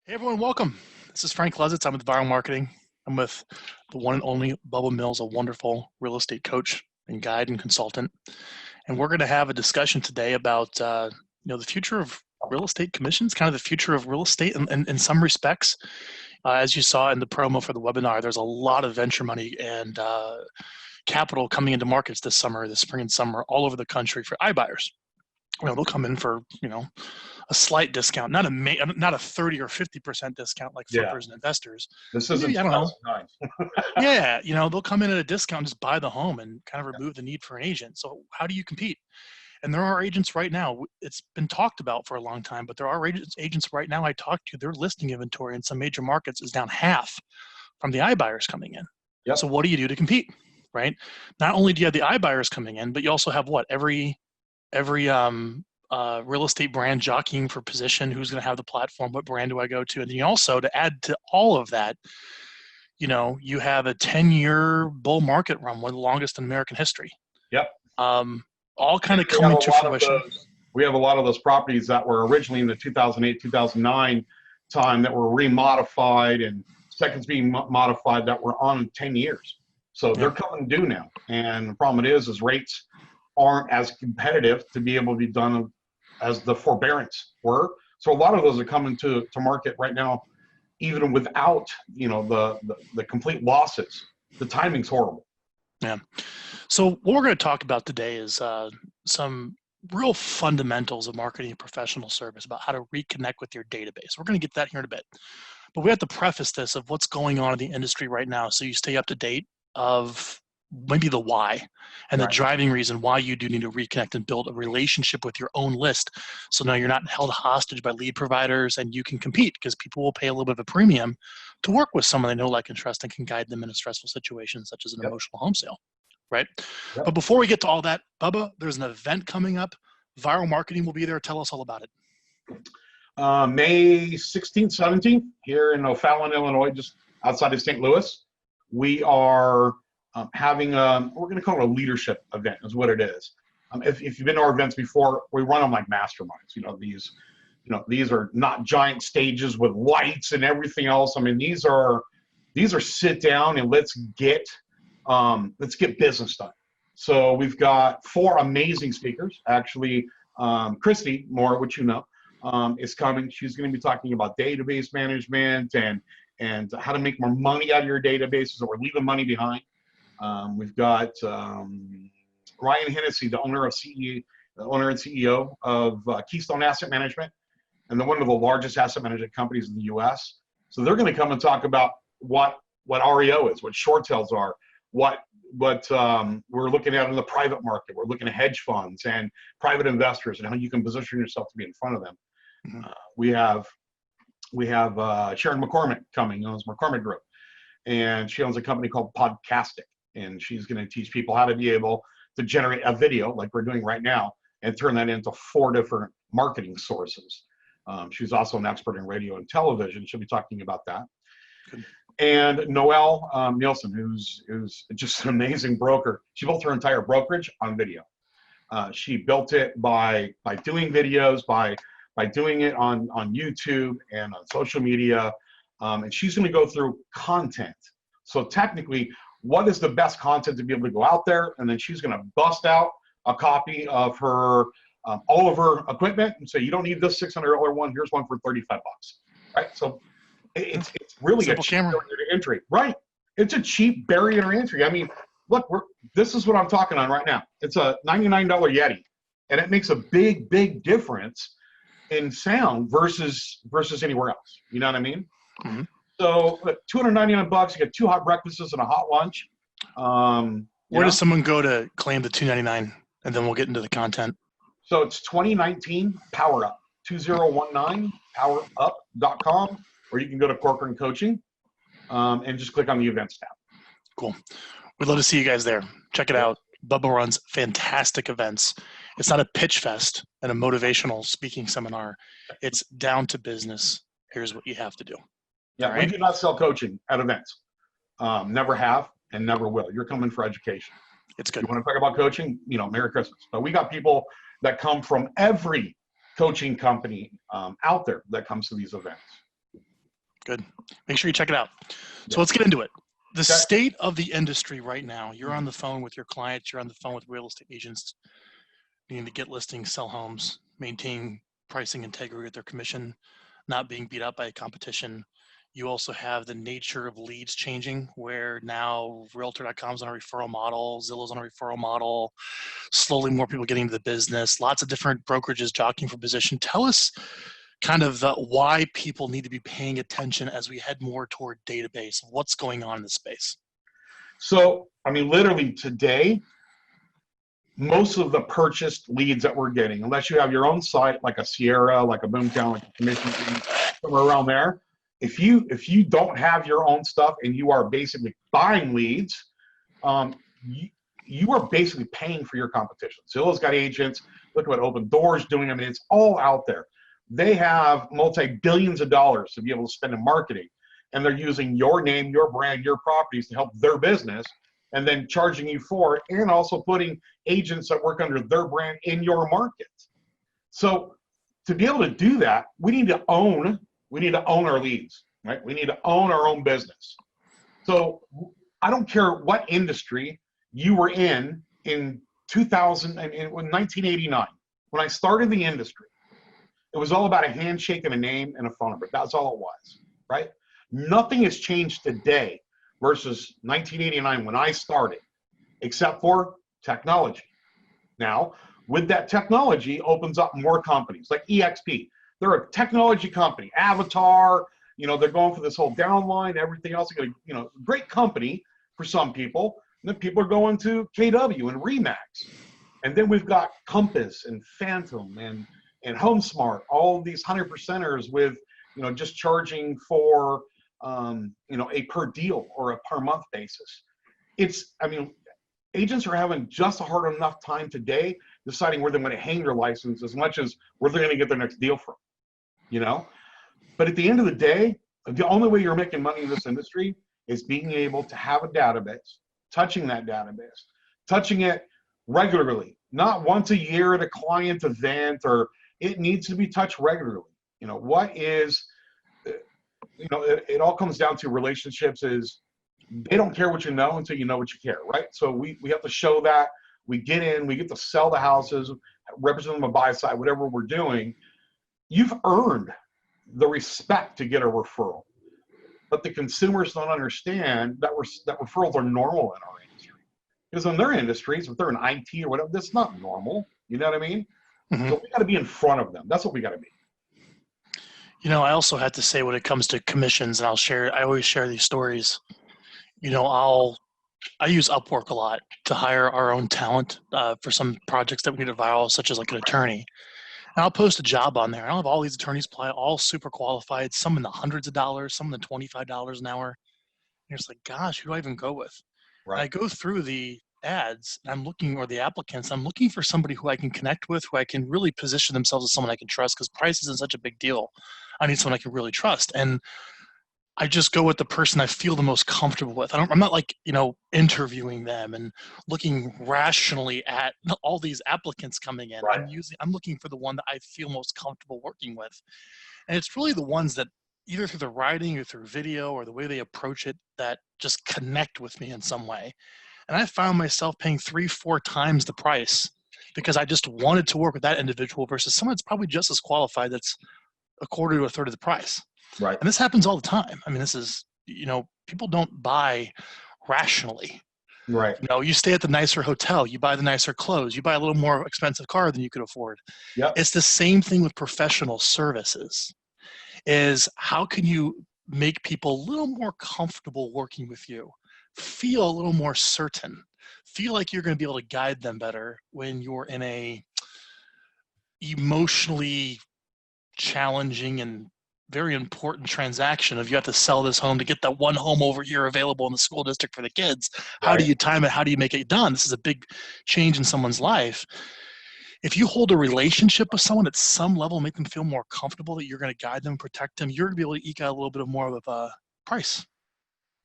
Hey everyone, welcome. This is Frank Lezitz. I'm with Viral Marketing. I'm with the one and only Bubba Mills, a wonderful real estate coach and guide and consultant. And we're going to have a discussion today about the future of real estate commissions, kind of the future of real estate in some respects. As you saw in the promo for the webinar, there's a lot of venture money and capital coming into markets this spring and summer, all over the country for iBuyers. They'll come in for a slight discount, not a 30 or 50% discount like flippers and investors. This isn't, I don't know. Yeah, they'll come in at a discount and just buy the home and kind of remove the need for an agent. So how do you compete? And there are agents right now. It's been talked about for a long time, but there are agents right now I talk to. Their listing inventory in some major markets is down half from the iBuyers coming in. Yep. So what do you do to compete, right? Not only do you have the iBuyers coming in, but you also have every real estate brand jockeying for position. Who's going to have the platform? What brand do I go to? And then you also, to add to all of that, you have a 10-year bull market run, one of the longest in American history. Yep. All kind of coming to fruition. We have a lot of those properties that were originally in the 2008, 2009 time that were remodified and seconds being modified that were on 10 years. So they're coming due now. And the problem is rates aren't as competitive to be able to be done as the forbearance were. So a lot of those are coming to market right now, even without, the complete losses. The timing's horrible. Yeah. So what we're going to talk about today is some real fundamentals of marketing and professional service, about how to reconnect with your database. We're going to get that here in a bit. But we have to preface this of what's going on in the industry right now, so you stay up to date of maybe the why and the driving reason why you do need to reconnect and build a relationship with your own list. So now you're not held hostage by lead providers, and you can compete because people will pay a little bit of a premium to work with someone they know, like, and trust, and can guide them in a stressful situation such as an emotional home sale, right? But before we get to all that, Bubba, there's an event coming up. Viral Marketing will be there. Tell us all about it. May 16th, 17th here in O'Fallon, Illinois, just outside of St. Louis. We are having we're going to call it a leadership event is what it is. If you've been to our events before, we run them like masterminds. These are not giant stages with lights and everything else. I mean, these are sit down and let's get business done. So we've got 4 amazing speakers. Actually, Christy Moore, which is coming. She's going to be talking about database management and how to make more money out of your databases, or leaving money behind. We've got Ryan Hennessy, the owner and CEO of Keystone Asset Management, and they're one of the largest asset management companies in the U.S. So they're going to come and talk about what REO is, what short sales are, what we're looking at in the private market. We're looking at hedge funds and private investors and how you can position yourself to be in front of them. Mm-hmm. We have Sharon McCormick coming, owns McCormick Group, and she owns a company called Podcastic. And she's going to teach people how to be able to generate a video like we're doing right now and turn that into 4 different marketing sources. She's also an expert in radio and television. She'll be talking about that. Good. And Noelle Nielsen, who's just an amazing broker. She built her entire brokerage on video. She built it by doing videos, by doing it on YouTube and on social media. And she's going to go through content. So technically, what is the best content to be able to go out there? And then she's going to bust out a copy of her, all of her equipment and say, you don't need this $600 one. Here's one for $35, right? So it's really a cheap barrier to entry, right? It's a cheap barrier to entry. I mean, look, this is what I'm talking on right now. It's a $99 Yeti, and it makes a big, big difference in sound versus anywhere else. You know what I mean? Mm-hmm. So $299, you get 2 hot breakfasts and a hot lunch. Where does someone go to claim the $299? And then we'll get into the content. So it's 2019 Power Up, 2019 powerup.com, or you can go to Corcoran Coaching and just click on the events tab. Cool. We'd love to see you guys there. Check it out. Bubba runs fantastic events. It's not a pitch fest and a motivational speaking seminar. It's down to business. Here's what you have to do. Yeah, right? We do not sell coaching at events. Never have and never will. You're coming for education. It's good. You want to talk about coaching? Merry Christmas. But we got people that come from every coaching company out there that comes to these events. Good. Make sure you check it out. So Yeah. let's get into it. The Okay. state of the industry right now, you're on the phone with your clients, you're on the phone with real estate agents, needing to get listings, sell homes, maintain pricing integrity with their commission, not being beat up by competition. You also have the nature of leads changing, where now realtor.com is on a referral model, Zillow's on a referral model, slowly more people getting into the business, lots of different brokerages jockeying for position. Tell us kind of why people need to be paying attention as we head more toward database. What's going on in the space? So, I mean, literally today, most of the purchased leads that we're getting, unless you have your own site, like a Sierra, like a Boomtown, like a Commission Green, somewhere around there, if you don't have your own stuff and you are basically buying leads, you are basically paying for your competition. Zillow's got agents. Look at what Open Doors doing. I mean, it's all out there. They have multi-billions of dollars to be able to spend in marketing, and they're using your name, your brand, your properties to help their business, and then charging you for it, and also putting agents that work under their brand in your market. So to be able to do that, we need to own our leads, right? We need to own our own business. So I don't care what industry you were in 2000 and in 1989, when I started the industry. It was all about a handshake and a name and a phone number. That's all it was, right? Nothing has changed today versus 1989 when I started, except for technology. Now, with that technology opens up more companies like EXP. They're a technology company. Avatar, they're going for this whole downline, everything else. They're gonna, great company for some people. And then people are going to KW and Remax. And then we've got Compass and Phantom and HomeSmart, all of these 100%ers with, just charging for, a per deal or a per month basis. Agents are having just a hard enough time today deciding where they're going to hang their license as much as where they're going to get their next deal from, But at the end of the day, the only way you're making money in this industry is being able to have a database, touching that database, touching it regularly, not once a year at a client event, or it needs to be touched regularly. It all comes down to relationships. Is they don't care what you know until you know what you care, right? So we have to show that. We get in, we get to sell the houses, represent them a buy side, whatever we're doing. You've earned the respect to get a referral. But the consumers don't understand that referrals are normal in our industry. Because in their industries, if they're in IT or whatever, that's not normal. You know what I mean? Mm-hmm. So we got to be in front of them. That's what we got to be. I also have to say, when it comes to commissions, and I always share these stories. I use Upwork a lot to hire our own talent for some projects that we need to viral, such as like an attorney. And I'll post a job on there. I'll have all these attorneys apply, all super qualified, some in the hundreds of dollars, some in the $25 an hour. And you're just like, gosh, who do I even go with? Right. I go through the ads, and I'm looking, or the applicants, I'm looking for somebody who I can connect with, who I can really position themselves as someone I can trust, because price isn't such a big deal. I need someone I can really trust. And I just go with the person I feel the most comfortable with. I'm not like, interviewing them and looking rationally at all these applicants coming in. Right. I'm looking for the one that I feel most comfortable working with. And it's really the ones that, either through the writing or through video or the way they approach it, that just connect with me in some way. And I found myself paying 3-4 times the price because I just wanted to work with that individual versus someone that's probably just as qualified, that's a quarter to a third of the price. Right. And this happens all the time. I mean, this is, people don't buy rationally. Right. You stay at the nicer hotel, you buy the nicer clothes, you buy a little more expensive car than you could afford. Yep. It's the same thing with professional services. Is how can you make people a little more comfortable working with you, feel a little more certain, feel like you're going to be able to guide them better when you're in a emotionally challenging and very important transaction of, you have to sell this home to get that one home over here available in the school district for the kids. Right. How do you time it? How do you make it done? This is a big change in someone's life. If you hold a relationship with someone at some level, make them feel more comfortable that you're going to guide them, protect them, you're going to be able to eke out a little bit more of a price.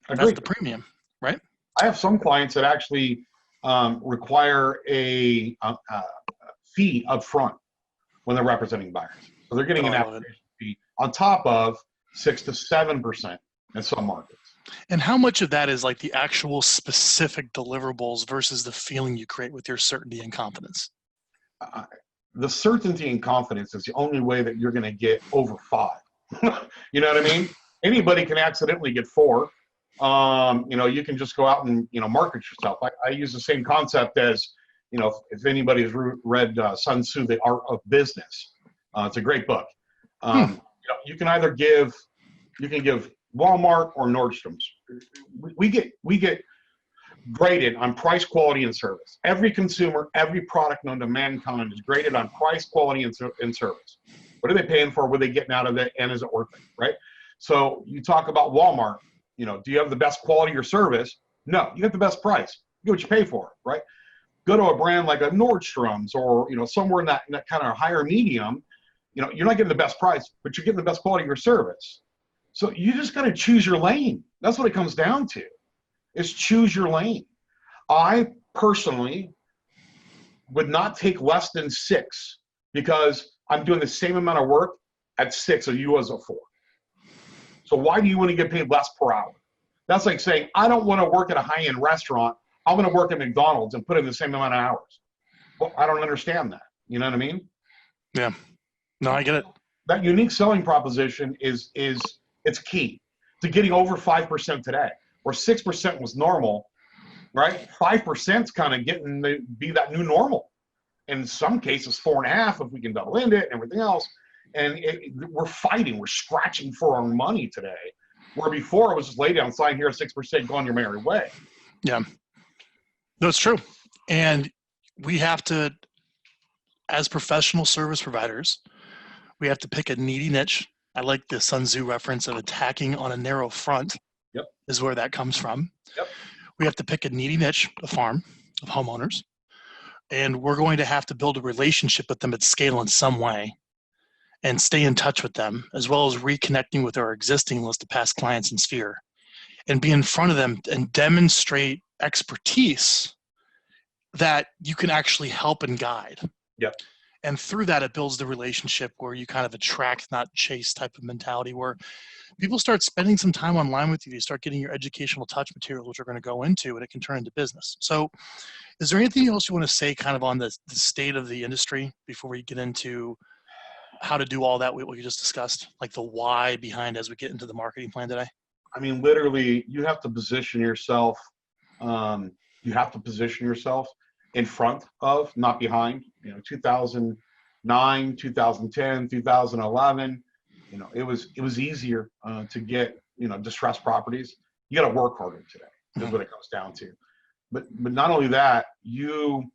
That's the premium, right? I have some clients that actually require a fee up front when they're representing buyers. So they're getting an application fee on top of 6 to 7% in some markets. And how much of that is like the actual specific deliverables versus the feeling you create with your certainty and confidence? The certainty and confidence is the only way that you're going to get over 5. You know what I mean? Anybody can accidentally get 4. You can just go out and, market yourself. I use the same concept as, if anybody's read Sun Tzu, The Art of Business. It's a great book. You can either give Walmart or Nordstrom's. We get graded on price, quality, and service. Every consumer, every product known to mankind is graded on price, quality, and service. What are they paying for? What are they getting out of it? And is it worth it, right? So you talk about Walmart, do you have the best quality or service? No, you get the best price. You get what you pay for, right? Go to a brand like a Nordstrom's or, somewhere in that kind of higher medium, you're not getting the best price, but you're getting the best quality or service. So you just got to choose your lane. That's what it comes down to, is choose your lane. I personally would not take less than 6 because I'm doing the same amount of work at 6 as you as a 4. So why do you want to get paid less per hour? That's like saying, I don't want to work at a high-end restaurant. I'm going to work at McDonald's and put in the same amount of hours. Well, I don't understand that. You know what I mean? Yeah. No, I get it. That unique selling proposition is it's key to getting over 5% today, where 6% was normal, right? 5% is kind of getting to be that new normal. In some cases, 4.5 if we can double end it and everything else. And we're fighting, we're scratching for our money today, where before it was just lay down, sign here, 6%, go on your merry way. Yeah, no, it's true. And we have to, as professional service providers, we have to pick a needy niche. I like the Sun Tzu reference of attacking on a narrow front. Yep. Is where that comes from. Yep. We have to pick a needy niche, a farm of homeowners, and we're going to have to build a relationship with them at scale in some way and stay in touch with them, as well as reconnecting with our existing list of past clients and sphere, and be in front of them and demonstrate expertise that you can actually help and guide. Yep. And through that, it builds the relationship where you kind of attract, not chase type of mentality, where people start spending some time online with you. You start getting your educational touch materials, which are going to go into, and it can turn into business. So is there anything else you want to say kind of on the state of the industry before we get into how to do all that, what you just discussed, like the why behind as we get into the marketing plan today? I mean, literally, you have to position yourself. You have to position yourself in front of, not behind. 2009, 2010, 2011. It was easier to get distressed properties. You got to work harder today. Is what it comes down to. But not only that, you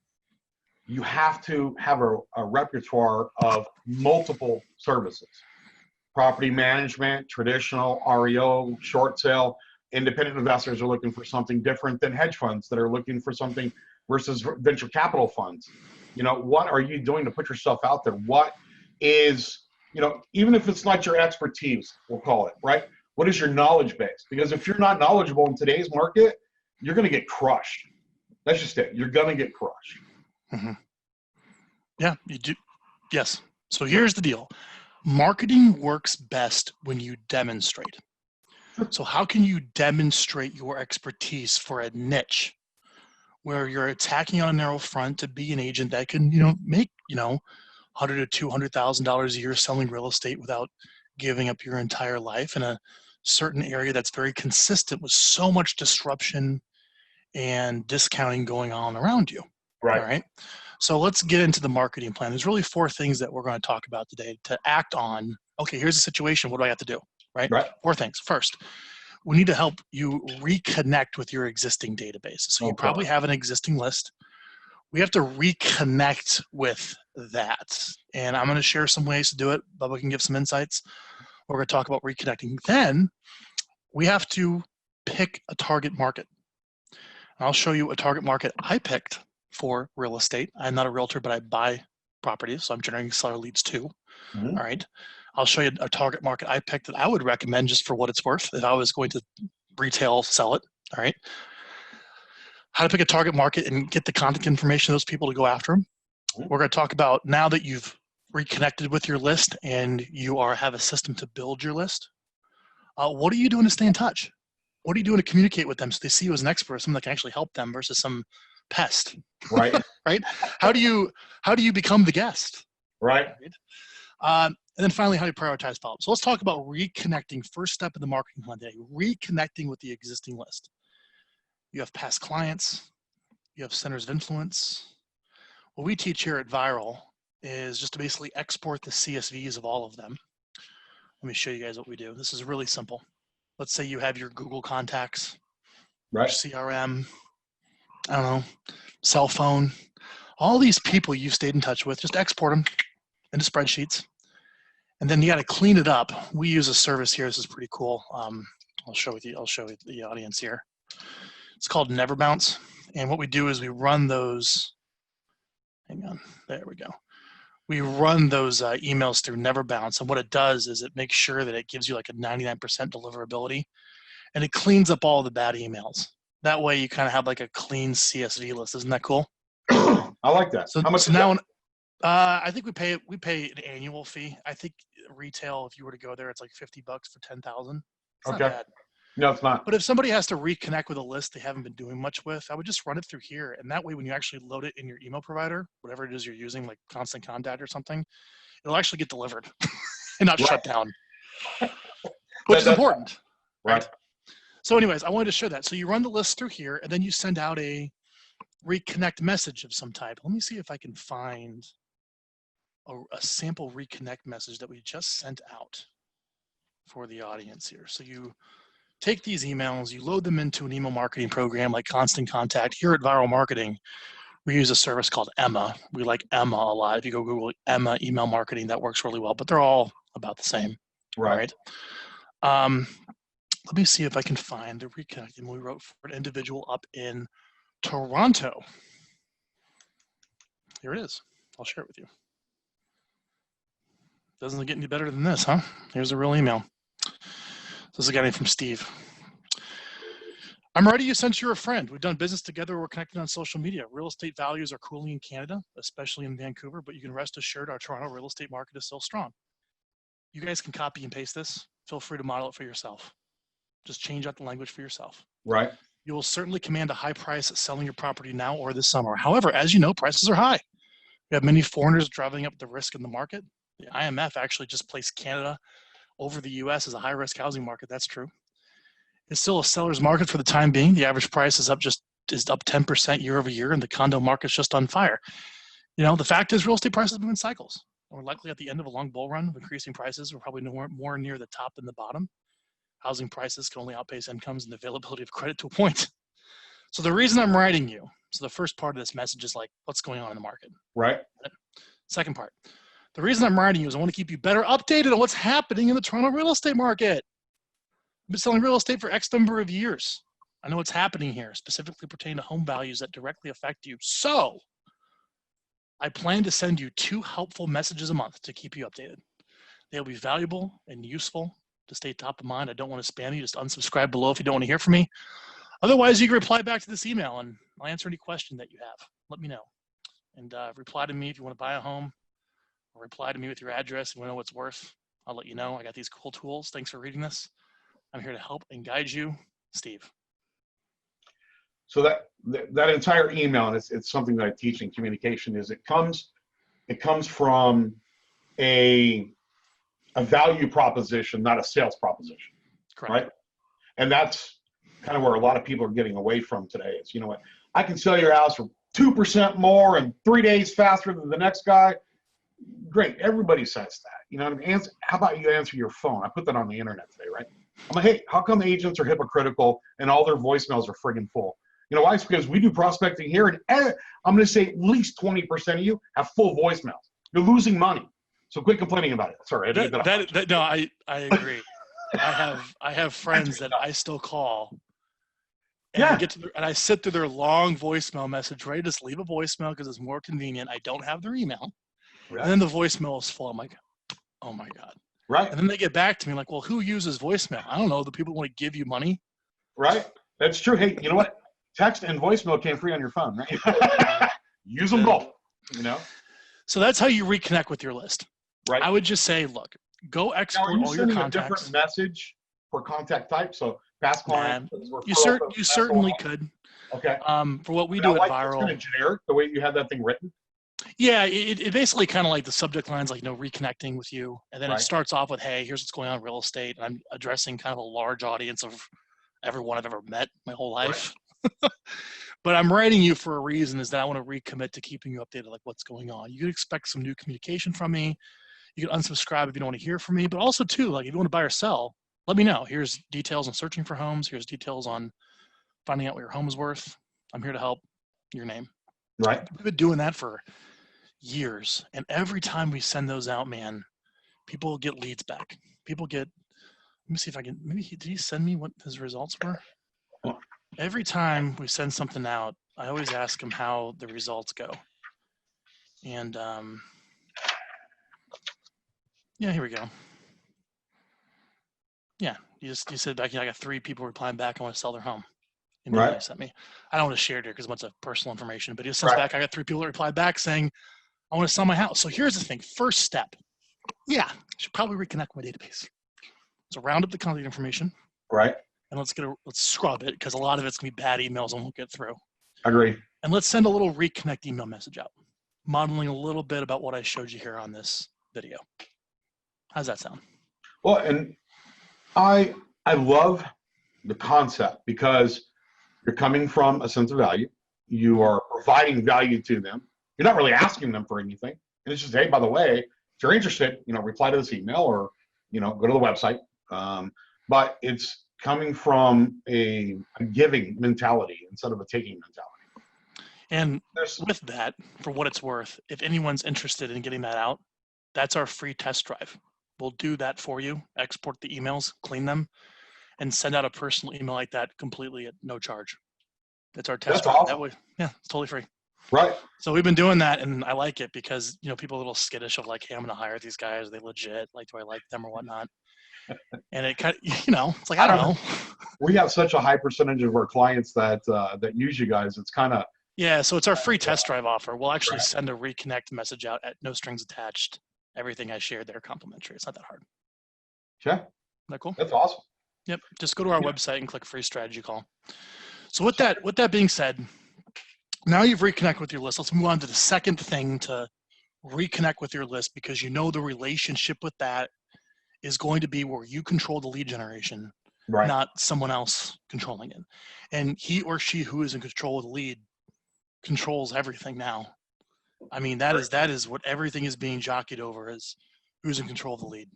have to have a repertoire of multiple services: property management, traditional REO, short sale. Independent investors are looking for something different than hedge funds that are looking for something versus venture capital funds. What are you doing to put yourself out there? What is, even if it's not your expertise, we'll call it, right? What is your knowledge base? Because if you're not knowledgeable in today's market, you're going to get crushed. That's just it. You're going to get crushed. Mm-hmm. Yeah, you do. Yes. So here's the deal. Marketing works best when you demonstrate. So how can you demonstrate your expertise for a niche where you're attacking on a narrow front to be an agent that can, make, $100,000 to $200,000 a year selling real estate without giving up your entire life in a certain area that's very consistent with so much disruption and discounting going on around you. Right. All right. So let's get into the marketing plan. There's really 4 things that we're going to talk about today to act on. Okay, here's the situation. What do I have to do? Right? 4 things. First, we need to help you reconnect with your existing database. So you probably have an existing list. We have to reconnect with that. And I'm going to share some ways to do it. Bubba can give some insights. We're going to talk about reconnecting. Then we have to pick a target market. I'll show you a target market I picked for real estate. I'm not a realtor, but I buy properties, so I'm generating seller leads too. Mm-hmm. All right. I'll show you a target market I picked that I would recommend just for what it's worth if I was going to retail sell it. All right. How to pick a target market and get the contact information of those people to go after them. We're going to talk about, now that you've reconnected with your list and you have a system to build your list, What are you doing to stay in touch? What are you doing to communicate with them so they see you as an expert, someone that can actually help them versus some pest, Right. right? How do you become the guest? Right. And then finally, how do you prioritize follow-up? So let's talk about reconnecting. First step in the marketing plan today, reconnecting with the existing list. You have past clients, you have centers of influence. What we teach here at Viral is just to basically export the CSVs of all of them. Let me show you guys what we do. This is really simple. Let's say you have your Google contacts, Right. your CRM, I don't know, cell phone, all these people you've stayed in touch with, just export them into spreadsheets. And then you got to clean it up. We use a service here. This is pretty cool. I'll show you the audience here. It's called Never Bounce. And what we do is we run those, hang on, there we go. We run those emails through Never Bounce. And what it does is it makes sure that it gives you like a 99% deliverability, and it cleans up all the bad emails. That way you kind of have like a clean CSV list. Isn't that cool? I like that. So, How much so is now, that? I think we pay an annual fee. I think retail, if you were to go there, it's like $50 for 10,000. It's not Okay. bad. No, it's not. But if somebody has to reconnect with a list they haven't been doing much with, I would just run it through here. And that way, when you actually load it in your email provider, whatever it is you're using, like Constant Contact or something, it'll actually get delivered and not shut down, which is important. Right. So anyways, I wanted to show that. So you run the list through here, and then you send out a reconnect message of some type. Let me see if I can find a sample reconnect message that we just sent out for the audience here. So you take these emails, you load them into an email marketing program like Constant Contact. Here at Viral Marketing, we use a service called Emma. We like Emma a lot. If you go Google Emma email marketing, that works really well, but they're all about the same. Right. All right. Let me see if I can find the reconnecting we wrote for an individual up in Toronto. Here it is. I'll share it with you. Doesn't get any better than this, huh? Here's a real email. This is a guy named from Steve. I'm ready you since you're a friend. We've done business together. We're connected on social media. Real estate values are cooling in Canada, especially in Vancouver, but you can rest assured our Toronto real estate market is still strong. You guys can copy and paste this. Feel free to model it for yourself. Just change out the language for yourself. Right. You will certainly command a high price selling your property now or this summer. However, as you know, prices are high. We have many foreigners driving up the risk in the market. The IMF actually just placed Canada over the US as a high-risk housing market. That's true. It's still a seller's market for the time being. The average price is up 10% year over year, and the condo market's just on fire. You know, the fact is real estate prices move in cycles. We're likely at the end of a long bull run of increasing prices. We're probably more near the top than the bottom. Housing prices can only outpace incomes and the availability of credit to a point. So the reason I'm writing you, so the first part of this message is like, what's going on in the market? Right. Second part, the reason I'm writing you is I want to keep you better updated on what's happening in the Toronto real estate market. I've been selling real estate for X number of years. I know what's happening here, specifically pertaining to home values that directly affect you. So I plan to send you 2 helpful messages a month to keep you updated. They'll be valuable and useful to stay top of mind. I don't want to spam you. Just unsubscribe below if you don't want to hear from me. Otherwise, you can reply back to this email and I'll answer any question that you have. Let me know. And reply to me if you want to buy a home, or reply to me with your address and want to know what it's worth. I'll let you know. I got these cool tools. Thanks for reading this. I'm here to help and guide you, Steve. So that entire email, and it's something that I teach in communication, is it comes from a value proposition, not a sales proposition. Correct. Right? And that's kind of where a lot of people are getting away from today. Is, you know what, I can sell your house for 2% more and 3 days faster than the next guy. Great, everybody says that. You know what I mean? How about you answer your phone? I put that on the internet today, right? I'm like, hey, how come agents are hypocritical and all their voicemails are friggin' full? You know why? It's because we do prospecting here, and I'm going to say at least 20% of you have full voicemails. You're losing money. So quit complaining about it. Sorry, no, I agree. I have friends that I still call, and I and I sit through their long voicemail message, ready to just leave a voicemail because it's more convenient. I don't have their email, right. And then the voicemail is full. I'm like, oh my god, right? And then they get back to me like, well, who uses voicemail? I don't know. The people who want to give you money, right? That's true. Hey, you know what? Text and voicemail came free on your phone, right? Use them both. You know. So that's how you reconnect with your list. Right. I would just say, look, go export all your contacts. A different message for contact type? So past client, You certainly could. Okay. For what we But do I like at it's Viral, kind of generic the way you had that thing written. yeah, it basically kind of like the subject lines, like, reconnecting with you. And then it Right. starts off with, hey, here's what's going on in real estate. And I'm addressing kind of a large audience of everyone I've ever met my whole life. But I'm writing you for a reason, is that I want to recommit to keeping you updated, like what's going on. You can expect some new communication from me. You can unsubscribe if you don't want to hear from me, but also too, like if you want to buy or sell, let me know. Here's details on searching for homes. Here's details on finding out what your home is worth. I'm here to help. Your name. Right. We've been doing that for years. And every time we send those out, man, people get leads back. People get, let me see if I can, did he send me what his results were? Every time we send something out, I always ask him how the results go. And yeah, here we go. Yeah, you said back, I got 3 people replying back, I want to sell their home. And Right. you sent me. I don't want to share it here because it's a bunch of personal information, but he sends back, I got 3 people that replied back saying, I want to sell my house. So here's the thing. First step. Yeah, I should probably reconnect my database. So round up the contact information. Right. And let's scrub it, because a lot of it's gonna be bad emails and won't get through. Agree. And let's send a little reconnect email message out, modeling a little bit about what I showed you here on this video. How's that sound? Well, and I love the concept because you're coming from a sense of value. You are providing value to them. You're not really asking them for anything. And it's just, hey, by the way, if you're interested, reply to this email or, go to the website. But it's coming from a giving mentality instead of a taking mentality. And with that, for what it's worth, if anyone's interested in getting that out, that's our free test drive. We'll do that for you, export the emails, clean them, and send out a personal email like that completely at no charge. That's our test drive. Awesome. That way, yeah, it's totally free. Right. So we've been doing that, and I like it because, people are a little skittish of like, hey, I'm going to hire these guys. Are they legit? Like, do I like them or whatnot? And it kind of, it's like, I don't know. We have such a high percentage of our clients that use you guys. It's kind of. Yeah. So it's our free test drive offer. We'll actually send a reconnect message out at no strings attached. Everything I shared there complimentary. It's not that hard. Yeah. Isn't that cool? That's awesome. Yep. Just go to our website and click free strategy call. So with that being said, now you've reconnected with your list. Let's move on to the second thing to reconnect with your list, because the relationship with that is going to be where you control the lead generation, not someone else controlling it. And he or she who is in control of the lead controls everything now. I mean, that is what everything is being jockeyed over, is who's in control of the lead.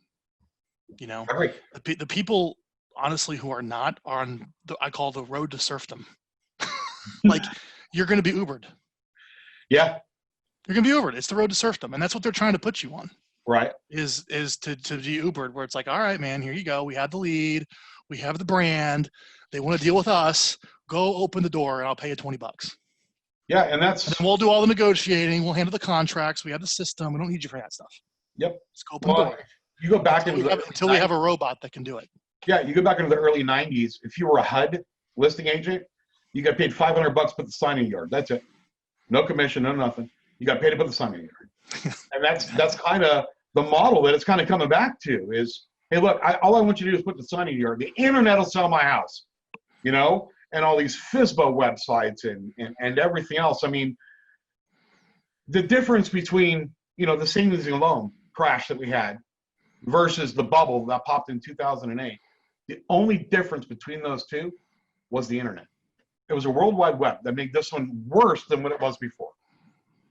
The people, honestly, who are not on I call the road to serfdom. Like, you're going to be Ubered. Yeah. You're going to be Ubered. It's the road to serfdom. And that's what they're trying to put you on. Right. Is to be Ubered, where it's like, all right, man, here you go. We have the lead. We have the brand. They want to deal with us. Go open the door and I'll pay you $20. Yeah. And then we'll do all the negotiating. We'll handle the contracts. We have the system. We don't need you for that stuff. Yep. Just go open the door. You go back until we have a robot that can do it. Yeah. You go back into the early 90s. If you were a HUD listing agent, you got paid $500 to put the sign in the yard. That's it. No commission, no nothing. You got paid to put the sign in the yard. And that's kind of the model that it's kind of coming back to is, hey, look, all I want you to do is put the sign in the yard. The internet will sell my house, and all these FSBO websites and everything else. I mean, the difference between, the savings and loan crash that we had versus the bubble that popped in 2008, the only difference between those two was the internet. It was a World Wide Web that made this one worse than what it was before.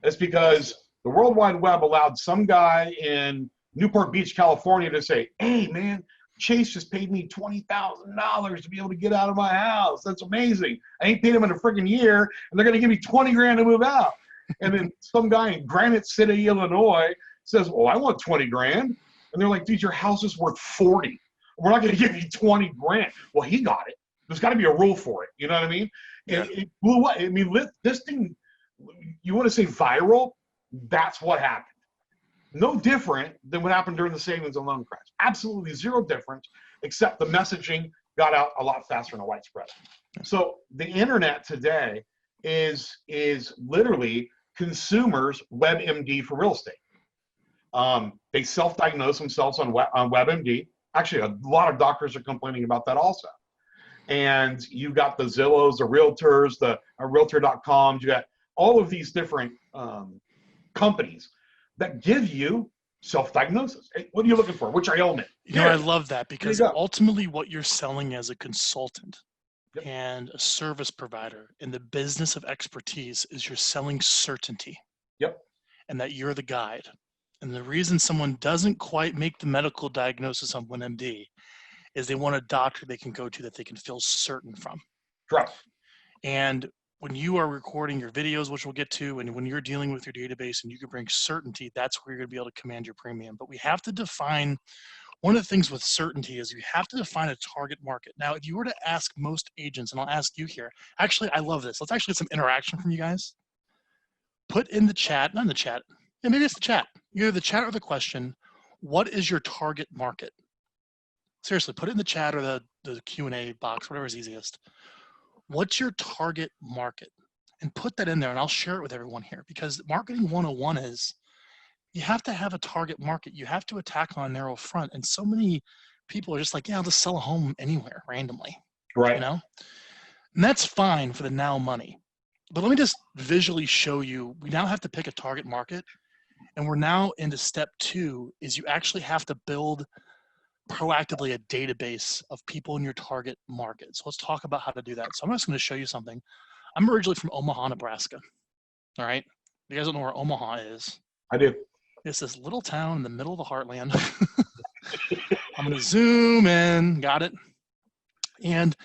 It's because the World Wide Web allowed some guy in Newport Beach, California to say, hey, man, Chase just paid me $20,000 to be able to get out of my house. That's amazing. I ain't paid him in a freaking year, and they're going to give me $20,000 to move out. And then some guy in Granite City, Illinois says, I want $20,000. And they're like, dude, your house is worth 40. We're not going to give you $20,000. Well, he got it. There's got to be a rule for it. You know what I mean? Yeah. It blew up. I mean, this thing, you want to say viral? That's what happened. No different than what happened during the savings and loan crash. Absolutely zero difference, except the messaging got out a lot faster and widespread. So the internet today is literally consumers' WebMD for real estate. They self-diagnose themselves on WebMD. Actually, a lot of doctors are complaining about that also. And you got the Zillows, the Realtors, the Realtor.coms, you got all of these different companies that give you self-diagnosis. Hey, what are you looking for? Which ailment? You know, I love that, because go. ultimately what you're selling as a consultant Yep. and a service provider in the business of expertise is you're selling certainty. Yep. And that you're the guide. And the reason someone doesn't quite make the medical diagnosis on WinMD is they want a doctor they can go to that they can feel certain from. Right. And when you are recording your videos, which we'll get to, and when you're dealing with your database and you can bring certainty, that's where you're going to be able to command your premium. But we have to define, one of the things with certainty is you have to define a target market. Now, if you were to ask most agents, and I'll ask you here, actually, I love this. Let's actually get some interaction from you guys. Put in the chat, not in the chat, yeah, maybe it's the chat, either the chat or the question, what is your target market? Seriously, put it in the chat or the Q&A box, whatever is easiest. What's your target market? And put that in there, and I'll share it with everyone here, because marketing 101 is you have to have a target market. You have to attack on a narrow front. And so many people are just like, yeah, I'll just sell a home anywhere randomly, Right. you know? And that's fine for the now money. But let me just visually show you, we now have to pick a target market, and we're now into step 2 is you actually have to build proactively a database of people in your target market. So let's talk about how to do that. So I'm just going to show you something. I'm originally from Omaha, Nebraska. All right. You guys don't know where Omaha is. I do. It's this little town in the middle of the heartland. I'm going to zoom in. Got it. And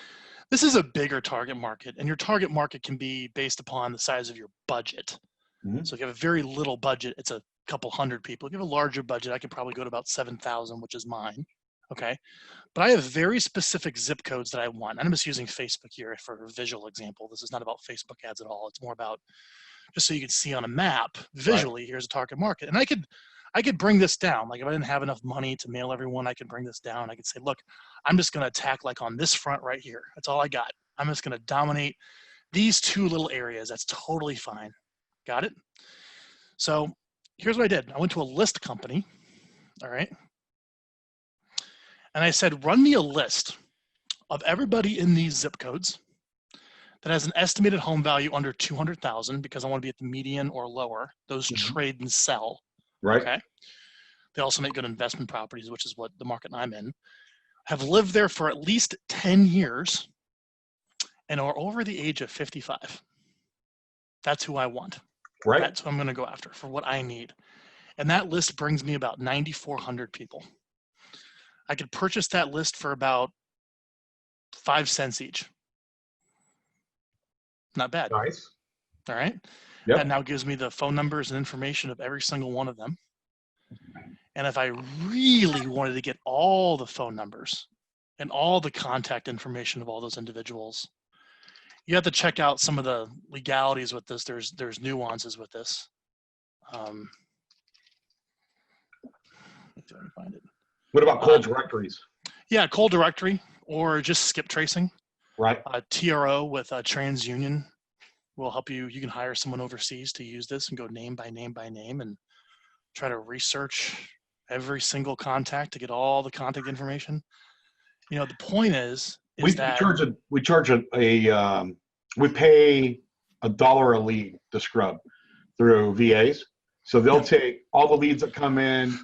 this is a bigger target market, and your target market can be based upon the size of your budget. Mm-hmm. So if you have a very little budget, it's a couple hundred people. If you have a larger budget, I could probably go to about 7,000, which is mine. Okay. But I have very specific zip codes that I want. And I'm just using Facebook here for a visual example. This is not about Facebook ads at all. It's more about just so you can see on a map visually, here's a target market. And I could bring this down. Like if I didn't have enough money to mail everyone, I could bring this down. I could say, look, I'm just going to attack like on this front right here. That's all I got. I'm just going to dominate these 2 little areas. That's totally fine. Got it? So here's what I did. I went to a list company. All right. And I said, run me a list of everybody in these zip codes that has an estimated home value under 200,000, because I want to be at the median or lower. Those trade and sell. Right. Okay. They also make good investment properties, which is what the market I'm in. Have lived there for at least 10 years and are over the age of 55. That's who I want. Right. That's who I'm going to go after for what I need. And that list brings me about 9,400 people. I could purchase that list for about 5 cents each. Not bad. Nice. All right. Yep. That now gives me the phone numbers and information of every single one of them. And if I really wanted to get all the phone numbers and all the contact information of all those individuals, you have to check out some of the legalities with this. There's nuances with this. Let me find it. What about cold directories? Yeah, cold directory or just skip tracing. Right. TRO with TransUnion will help you. You can hire someone overseas to use this and go name by name by name and try to research every single contact to get all the contact information. You know, the point is we that we pay $1 a lead to scrub through VAs. So they'll take all the leads that come in.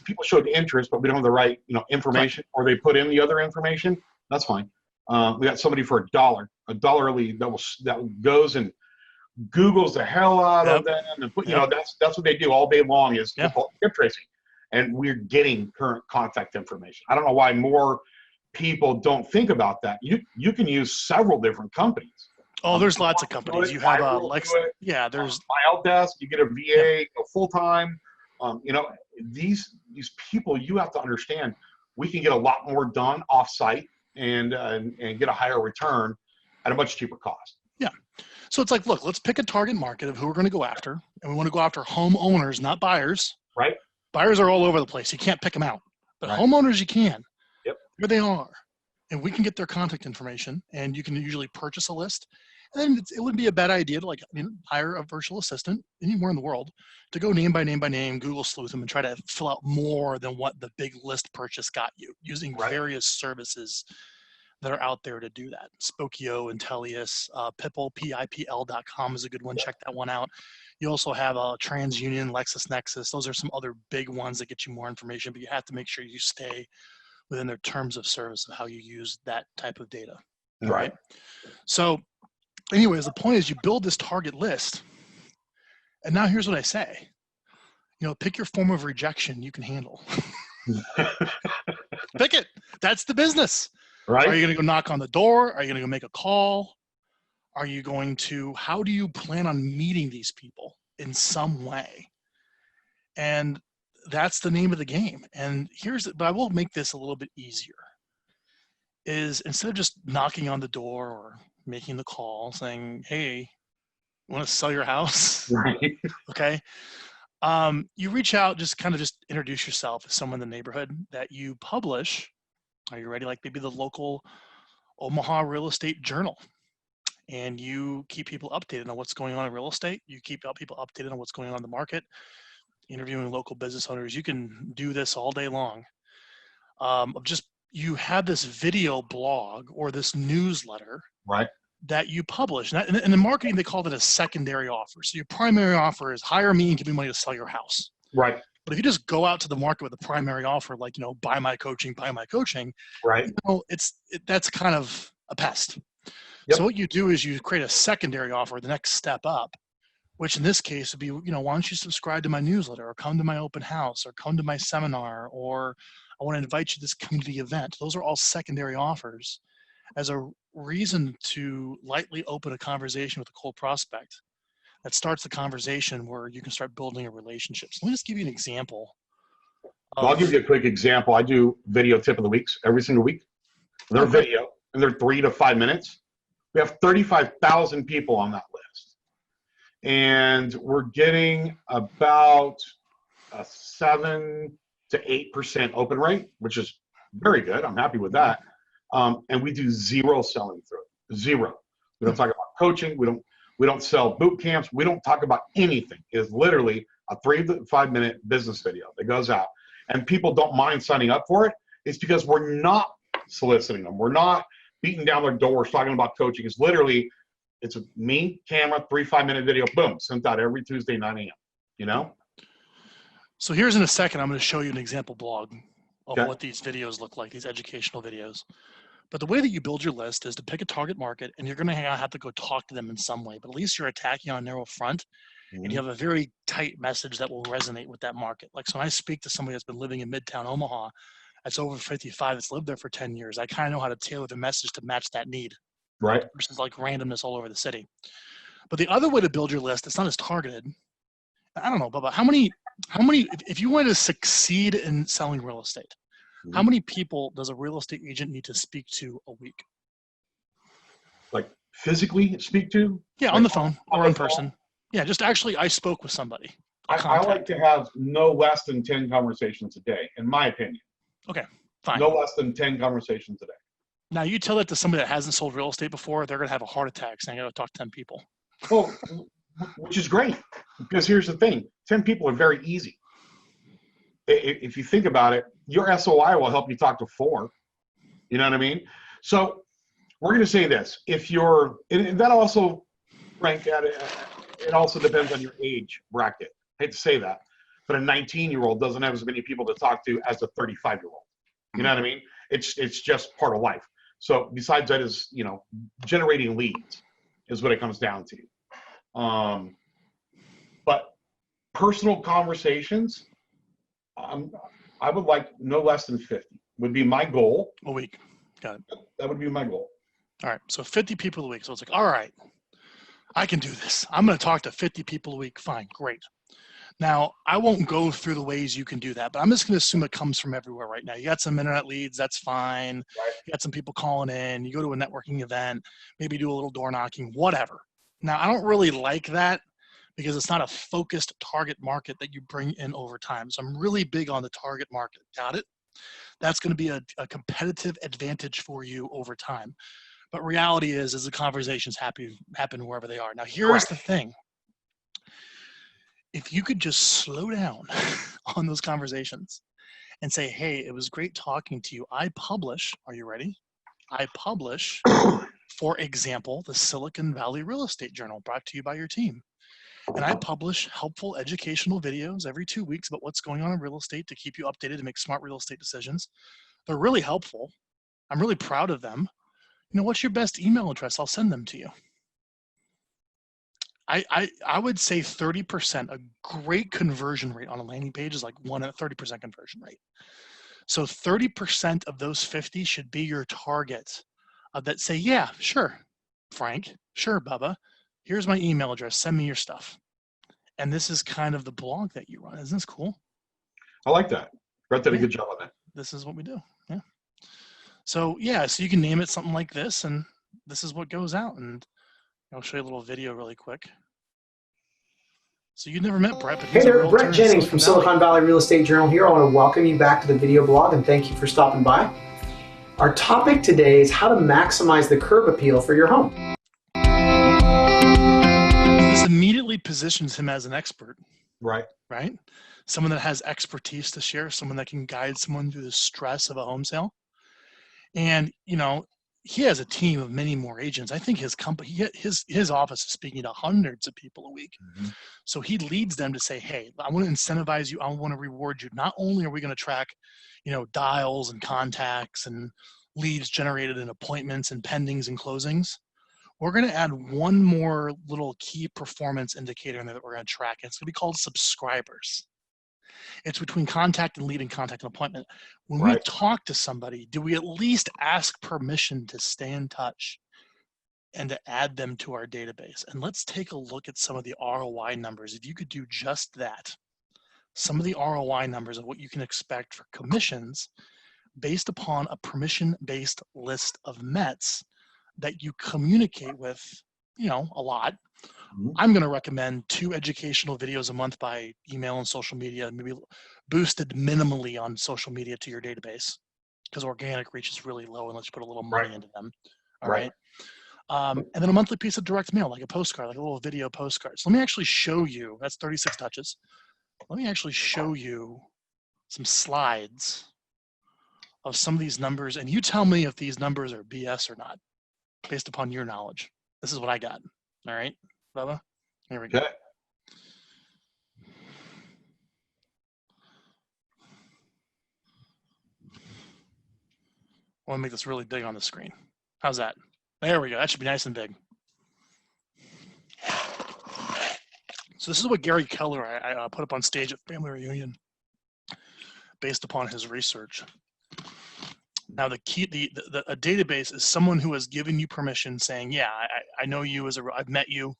People showed interest, but we don't have the right, information, or they put in the other information. That's fine. We got somebody for $1 a lead that goes and Googles the hell out of them, and put, that's what they do all day long is skip tracing, and we're getting current contact information. I don't know why more people don't think about that. You can use several different companies. Oh, there's lots of companies. You have there's my desk. You get a VA full time. These people, you have to understand, we can get a lot more done off site and get a higher return at a much cheaper cost. Yeah. So it's like, look, let's pick a target market of who we're going to go after, and we want to go after homeowners, not buyers. Right. Buyers are all over the place. You can't pick them out, but homeowners you can. Yep. Here they are. and we can get their contact information, and you can usually purchase a list. And then it wouldn't be a bad idea to hire a virtual assistant anywhere in the world to go name by name by name, Google sleuth them, and try to fill out more than what the big list purchase got you using Right. various services that are out there to do that. Spokio, Intellius, Pipl, PIPL.com is a good one. Check that one out. You also have TransUnion, LexisNexis. Those are some other big ones that get you more information, but you have to make sure you stay within their terms of service of how you use that type of data. All right. So anyways, the point is you build this target list. And now here's what I say. Pick your form of rejection you can handle. Pick it. That's the business. Right. Are you going to go knock on the door? Are you going to go make a call? How do you plan on meeting these people in some way? And that's the name of the game. And but I will make this a little bit easier, is instead of just knocking on the door or making the call saying, hey, you want to sell your house? Right. Okay. You reach out, just introduce yourself as someone in the neighborhood that you publish. Are you ready? Like maybe the local Omaha Real Estate Journal. And you keep people updated on what's going on in real estate. You keep people updated on what's going on in the market, interviewing local business owners. You can do this all day long. You have this video blog or this newsletter, right, that you publish. And in the marketing, they call it a secondary offer. So your primary offer is hire me and give me money to sell your house. Right. But if you just go out to the market with a primary offer, like, buy my coaching, right, that's kind of a pest. Yep. So what you do is you create a secondary offer, the next step up, which in this case would be, why don't you subscribe to my newsletter or come to my open house or come to my seminar, or I want to invite you to this community event. Those are all secondary offers as a reason to lightly open a conversation with a cold prospect that starts the conversation where you can start building a relationship. So let me just give you an example. I'll give you a quick example. I do video tip of the weeks every single week. They're video, and they're 3 to 5 minutes. We have 35,000 people on that list. And we're getting about a 7 to 8% open rate, which is very good. I'm happy with that. And we do zero selling through it. Zero. We don't talk about coaching. We don't sell boot camps. We don't talk about anything. It is literally a 3 to 5 minute business video that goes out. And people don't mind signing up for it. It's because we're not soliciting them. We're not beating down their doors talking about coaching. It's a me, camera, 3 5 minute video, boom, sent out every Tuesday, 9 a.m. So here's in a second, I'm going to show you an example blog of what these videos look like, these educational videos. But the way that you build your list is to pick a target market, and you're going to have to go talk to them in some way, but at least you're attacking on a narrow front, and you have a very tight message that will resonate with that market. Like, so when I speak to somebody that's been living in Midtown Omaha, that's over 55, that's lived there for 10 years, I kind of know how to tailor the message to match that need. Right. Versus like randomness all over the city. But the other way to build your list, it's not as targeted. I don't know, Bubba, how many, if you want to succeed in selling real estate, how many people does a real estate agent need to speak to a week? Like physically speak to? Yeah, on the phone or in person. Yeah, just actually, I spoke with somebody. I like to have no less than 10 conversations a day, in my opinion. Okay, fine. No less than 10 conversations a day. Now, you tell that to somebody that hasn't sold real estate before, they're going to have a heart attack saying, I got to talk to 10 people. Well, which is great, because here's the thing. 10 people are very easy. If you think about it, your SOI will help you talk to 4. You know what I mean? So we're going to say this. If you're, and that also, Frank, it also depends on your age bracket. I hate to say that, but a 19-year-old doesn't have as many people to talk to as a 35-year-old. You know what I mean? It's just part of life. So besides that is, generating leads is what it comes down to. But personal conversations, I would like no less than 50 would be my goal. A week. Got it. That would be my goal. All right. So 50 people a week. So it's like, all right, I can do this. I'm going to talk to 50 people a week. Fine. Great. Now, I won't go through the ways you can do that, but I'm just going to assume it comes from everywhere right now. You got some internet leads, that's fine. Right. You got some people calling in, you go to a networking event, maybe do a little door knocking, whatever. Now, I don't really like that because it's not a focused target market that you bring in over time. So I'm really big on the target market. Got it? That's going to be a competitive advantage for you over time. But reality is the conversations happen wherever they are. Now, here's the thing. If you could just slow down on those conversations and say, hey, it was great talking to you. I publish, are you ready? I publish, for example, the Silicon Valley Real Estate Journal, brought to you by your team. And I publish helpful educational videos every 2 weeks about what's going on in real estate to keep you updated to make smart real estate decisions. They're really helpful. I'm really proud of them. You know, what's your best email address? I'll send them to you. I would say 30%, a great conversion rate on a landing page is like 30% conversion rate. So 30% of those 50 should be your target that say, yeah, sure, Frank, sure, Bubba, here's my email address, send me your stuff. And this is kind of the blog that you run. Isn't this cool? I like that. Brett did a good job on that. This is what we do. Yeah. So yeah, so you can name it something like this, and this is what goes out. And I'll show you a little video really quick. So you never met Brett, but he's hey there, Brett Jennings from Silicon Valley Real Estate Journal here. I want to welcome you back to the video blog and thank you for stopping by. Our topic today is how to maximize the curb appeal for your home. This immediately positions him as an expert. Right. Right? Someone that has expertise to share, someone that can guide someone through the stress of a home sale. And, you know, he has a team of many more agents. I think his company, his office is speaking to hundreds of people a week. Mm-hmm. So he leads them to say, hey, I want to incentivize you. I want to reward you. Not only are we going to track, you know, dials and contacts and leads generated and appointments and pendings and closings, we're going to add one more little key performance indicator in there that we're going to track. It's going to be called subscribers. It's between contact and lead and contact and appointment. When we talk to somebody, do we at least ask permission to stay in touch and to add them to our database? And let's take a look at some of the ROI numbers. If you could do just that, some of the ROI numbers of what you can expect for commissions based upon a permission-based list of Mets that you communicate with, you know, a lot. I'm going to recommend 2 educational videos a month by email and social media, maybe boosted minimally on social media to your database because organic reach is really low unless you put a little money into them. All right. And then a monthly piece of direct mail, like a postcard, like a little video postcard. So let me actually show you, that's 36 touches. Let me actually show you some slides of some of these numbers. And you tell me if these numbers are BS or not, based upon your knowledge. This is what I got. All right. Bubba, here we go. Okay. I want to make this really big on the screen. How's that? There we go. That should be nice and big. So this is what Gary Keller I put up on stage at Family Reunion based upon his research. Now the key, a database is someone who has given you permission saying, yeah, I know you I've met you.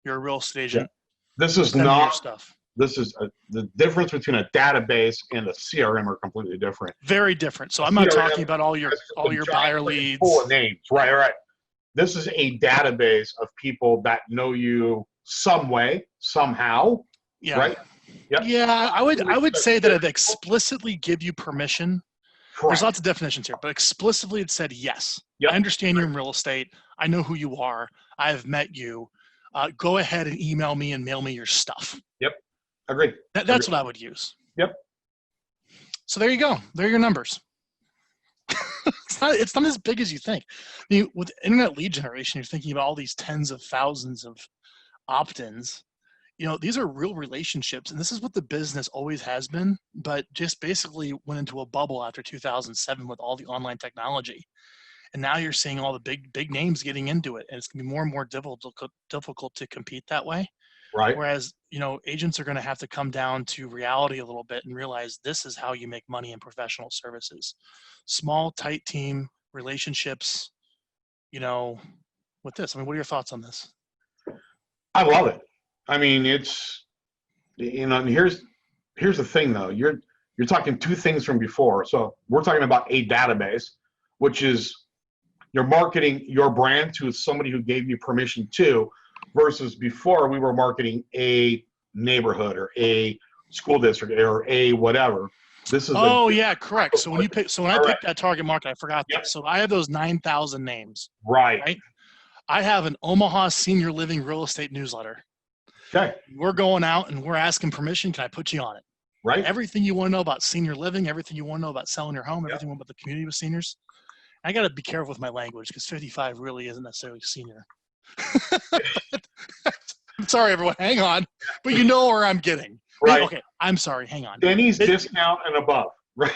You're a real estate agent. Yeah. This is not stuff. This is the difference between a database and a CRM are completely different. Very different. So I'm not talking about all your buyer leads. Full of names. Right. This is a database of people that know you some way, somehow. Yeah. Right. Yep. Yeah. I would say that it explicitly give you permission. Correct. There's lots of definitions here, but explicitly it said yes. Yep. I understand you're in real estate. I know who you are. I have met you. Go ahead and email me and mail me your stuff. Yep. Agreed. That's what I would use. Yep. So there you go. There are your numbers. It's not as big as you think. I mean, with internet lead generation, you're thinking about all these tens of thousands of opt-ins. You know, these are real relationships, and this is what the business always has been, but just basically went into a bubble after 2007 with all the online technology. And now you're seeing all the big names getting into it, and it's going to be more and more difficult to compete that way. Right. Whereas, you know, agents are going to have to come down to reality a little bit and realize this is how you make money in professional services. Small, tight team relationships, you know, with this. I mean, what are your thoughts on this? I love it. I mean, it's, you know, and here's the thing though. You're talking 2 things from before. So we're talking about a database, which is you're marketing your brand to somebody who gave you permission to, versus before we were marketing a neighborhood or a school district or a whatever. This is Oh yeah, correct. So when you pick, so when I pick that target market, I forgot Yep. this. So I have those 9,000 names, right. right? I have an Omaha senior living real estate newsletter. Okay. We're going out and we're asking permission. Can I put you on it? Right. Everything you want to know about senior living, everything you want to know about selling your home, Yep. everything about the community with seniors. I got to be careful with my language because 55 really isn't necessarily senior. I'm sorry, everyone. Hang on. But you know where I'm getting. Right. Okay. I'm sorry. Hang on. Denny's discount and above. Right.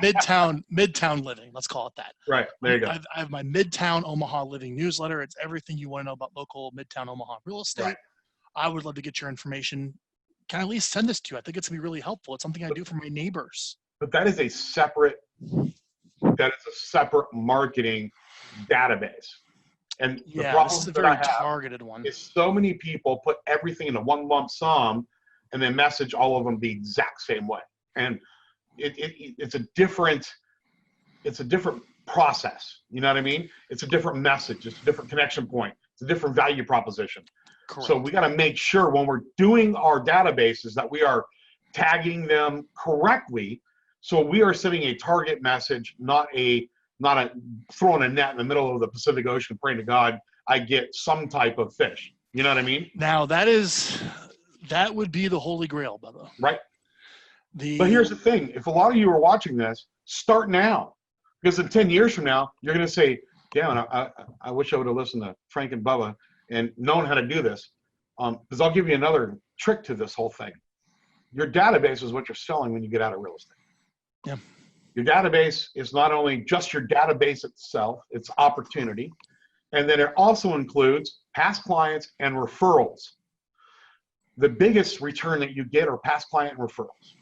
Midtown living. Let's call it that. Right. There you go. I have my Midtown Omaha living newsletter. It's everything you want to know about local Midtown Omaha real estate. Right. I would love to get your information. Can I at least send this to you? I think it's gonna be really helpful. It's something I do for my neighbors. But that is a separate marketing database. And the problem this is a that very I have targeted one. is so many people put everything into one lump sum and then message all of them the exact same way. And it's a different process. You know what I mean? It's a different message. It's a different connection point. It's a different value proposition. Correct. So we got to make sure when we're doing our databases that we are tagging them correctly. So we are sending a target message, not a throwing a net in the middle of the Pacific Ocean, praying to God I get some type of fish. You know what I mean? Now that would be the holy grail, Bubba. Right. But here's the thing: if a lot of you are watching this, start now, because in 10 years from now, you're going to say, "Damn, I wish I would have listened to Frank and Bubba and known how to do this." Because I'll give you another trick to this whole thing. Your database is what you're selling when you get out of real estate. Yeah. Your database is not only just your database itself; it's opportunity, and then it also includes past clients and referrals. The biggest return that you get are past client referrals.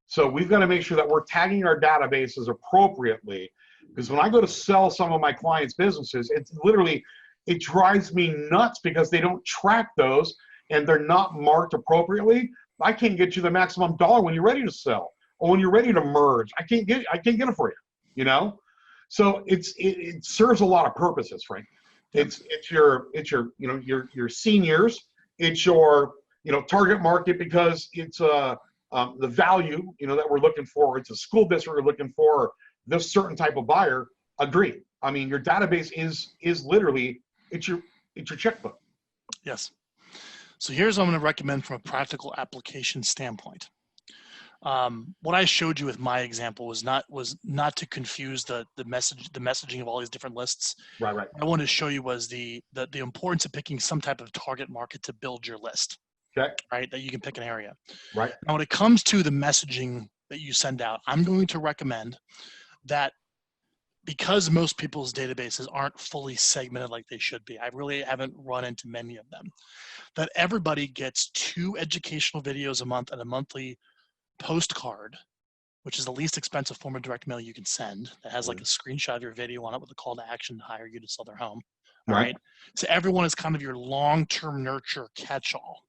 So we've got to make sure that we're tagging our databases appropriately, because when I go to sell some of my clients' businesses, it drives me nuts because they don't track those and they're not marked appropriately. I can't get you the maximum dollar when you're ready to sell or when you're ready to merge. I can't get it for you, you know? So it serves a lot of purposes, Frank. It's your seniors, it's your target market, because it's the value that we're looking for. It's a school district we're looking for. This certain type of buyer. Agree. I mean, your database is literally it's your checkbook. Yes. So here's what I'm going to recommend from a practical application standpoint. What I showed you with my example was not to confuse the messaging of all these different lists. Right. What I wanted to show you was the importance of picking some type of target market to build your list. Okay. Right, that you can pick an area. Right. Now, when it comes to the messaging that you send out, I'm going to recommend that, because most people's databases aren't fully segmented like they should be, I really haven't run into many of them, that everybody gets 2 educational videos a month and a monthly postcard, which is the least expensive form of direct mail you can send, that has like a screenshot of your video on it with a call to action to hire you to sell their home. All right. So everyone is kind of your long-term nurture catch-all.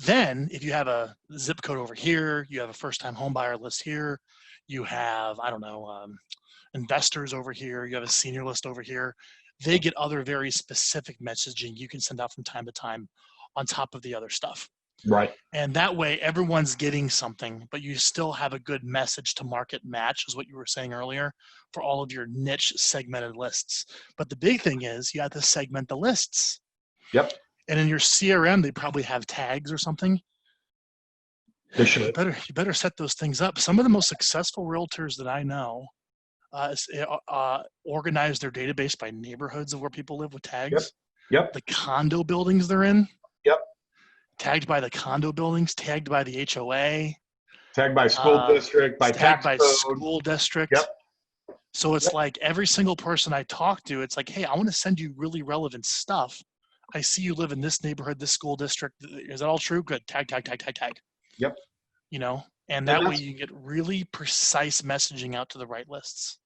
Then if you have a zip code over here, you have a first-time home buyer list here, you have, investors over here, you have a senior list over here, they get other very specific messaging you can send out from time to time on top of the other stuff. Right. And that way everyone's getting something, but you still have a good message to market match, is what you were saying earlier, for all of your niche segmented lists. But the big thing is you have to segment the lists. Yep. And in your CRM, they probably have tags or something. They should. You better set those things up. Some of the most successful realtors that I know organize their database by neighborhoods of where people live with tags. Yep. The condo buildings they're in. Yep. Tagged by the condo buildings, tagged by the HOA. Tagged by school district, by tax by code. school district. Yep. So it's like every single person I talk to, it's like, hey, I want to send you really relevant stuff. I see you live in this neighborhood, this school district. Is that all true? Good. Tag. Yep. And that way you get really precise messaging out to the right lists.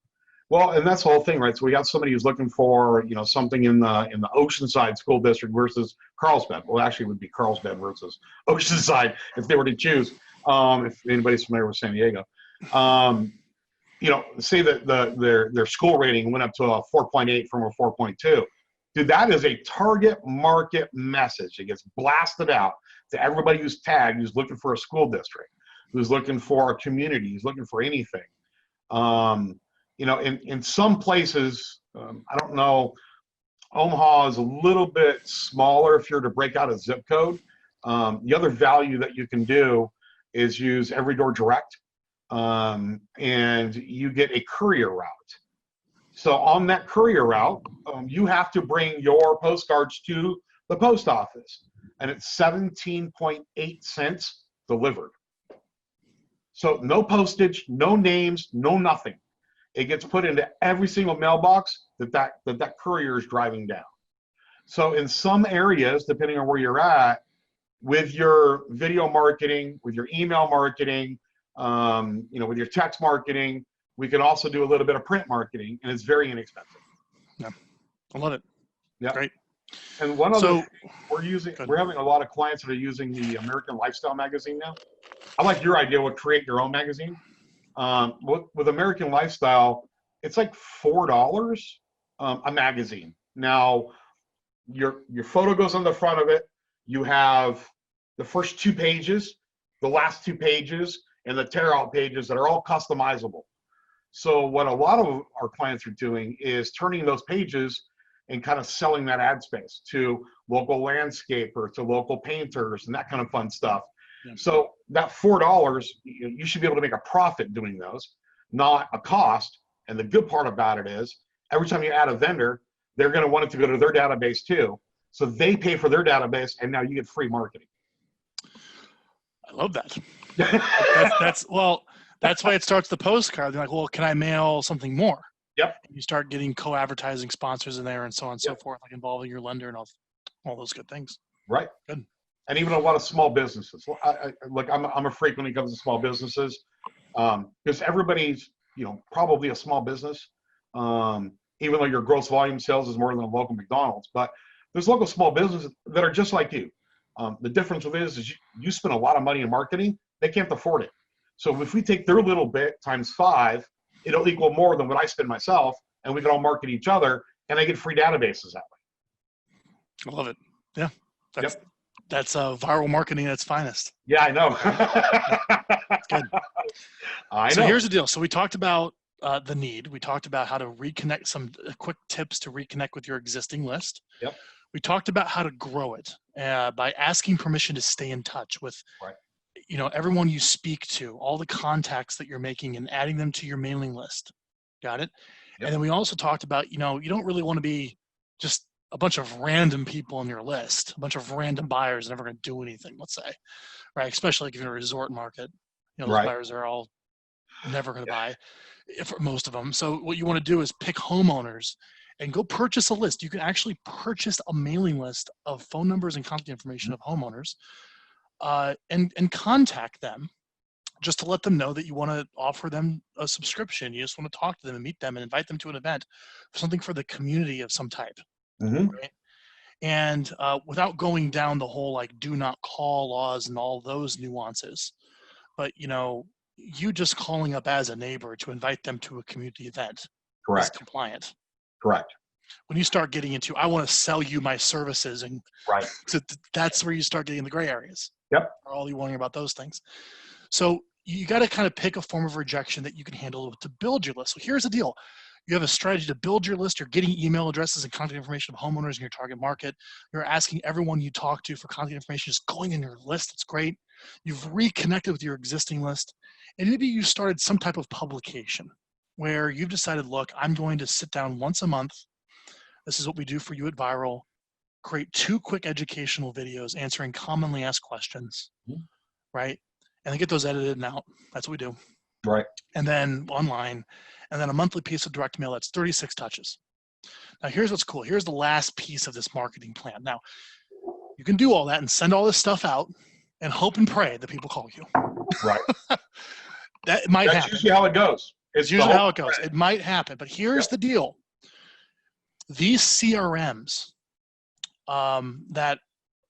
Well, and that's the whole thing, right? So we got somebody who's looking for, something in the Oceanside school district versus Carlsbad. Well, actually, it would be Carlsbad versus Oceanside if they were to choose. If anybody's familiar with San Diego, say that their school rating went up to a 4.8 from a 4.2. Dude, that is a target market message. It gets blasted out to everybody who's tagged, who's looking for a school district. who's looking for a community, who's looking for anything. You know, in some places, I don't know, Omaha is a little bit smaller if you're to break out a zip code. The other value that you can do is use Every Door Direct, and you get a courier route. So on that courier route, you have to bring your postcards to the post office, and it's 17.8 cents delivered. So no postage, no names, no nothing. It gets put into every single mailbox that courier is driving down. So in some areas, depending on where you're at, with your video marketing, with your email marketing, you know, with your text marketing, we can also do a little bit of print marketing, and it's very inexpensive. Yeah, I love it. Yeah, great. And one other thing, Good. we're having a lot of clients that are using the American Lifestyle magazine now. I like your idea with create your own magazine. With American Lifestyle, it's like $4 a magazine. Now, your photo goes on the front of it. You have the first 2 pages, the last 2 pages, and the tear out pages that are all customizable. So what a lot of our clients are doing is turning those pages and kind of selling that ad space to local landscapers, to local painters, and that kind of fun stuff. Yeah. So that $4, you should be able to make a profit doing those, not a cost. And the good part about it is every time you add a vendor, they're going to want it to go to their database too. So they pay for their database, and now you get free marketing. I love that. That's why it starts the postcard. They're like, well, can I mail something more? Yep. You start getting co-advertising sponsors in there and so on and so forth, like involving your lender and all those good things. Right. Good. And even a lot of small businesses. I'm a freak when it comes to small businesses, because everybody's, you know, probably a small business, even though your gross volume sales is more than a local McDonald's. But there's local small businesses that are just like you. The difference with it is you spend a lot of money in marketing. They can't afford it. So if we take their little bit times 5, it'll equal more than what I spend myself, and we can all market each other, and I get free databases that way. I love it. Yeah. That's viral marketing at its finest. Yeah, I know. That's good. So here's the deal. So we talked about the need. We talked about how to reconnect, some quick tips to reconnect with your existing list. Yep. We talked about how to grow it by asking permission to stay in touch with, you know, everyone you speak to, all the contacts that you're making, and adding them to your mailing list. Got it? Yep. And then we also talked about, you know, you don't really want to be just a bunch of random people on your list, a bunch of random buyers never going to do anything, let's say, right? Especially like if you're in a resort market, you know, those buyers are all never going to buy, for most of them. So what you want to do is pick homeowners and go purchase a list. You can actually purchase a mailing list of phone numbers and contact information of homeowners, and contact them just to let them know that you want to offer them a subscription. You just want to talk to them and meet them and invite them to an event, something for the community of some type. Right? And without going down the whole like do not call laws and all those nuances, but you know, you just calling up as a neighbor to invite them to a community event is compliant. Correct. When you start getting into, I want to sell you my services, and so that's where you start getting in the gray areas. Yep. Are all you worrying about those things? So you got to kind of pick a form of rejection that you can handle to build your list. So here's the deal. You have a strategy to build your list. You're getting email addresses and contact information of homeowners in your target market. You're asking everyone you talk to for contact information, just going in your list. It's great. You've reconnected with your existing list. And maybe you started some type of publication where you've decided, look, I'm going to sit down once a month. This is what we do for you at Viral. Create 2 quick educational videos answering commonly asked questions, right? And then get those edited and out. That's what we do. Right. And then online, and then a monthly piece of direct mail that's 36 touches. Now here's what's cool. Here's the last piece of this marketing plan. Now you can do all that and send all this stuff out and hope and pray that people call you. Right. That might happen. That's usually how it goes. It's usually how it goes. It might happen, but here's the deal. These CRMs that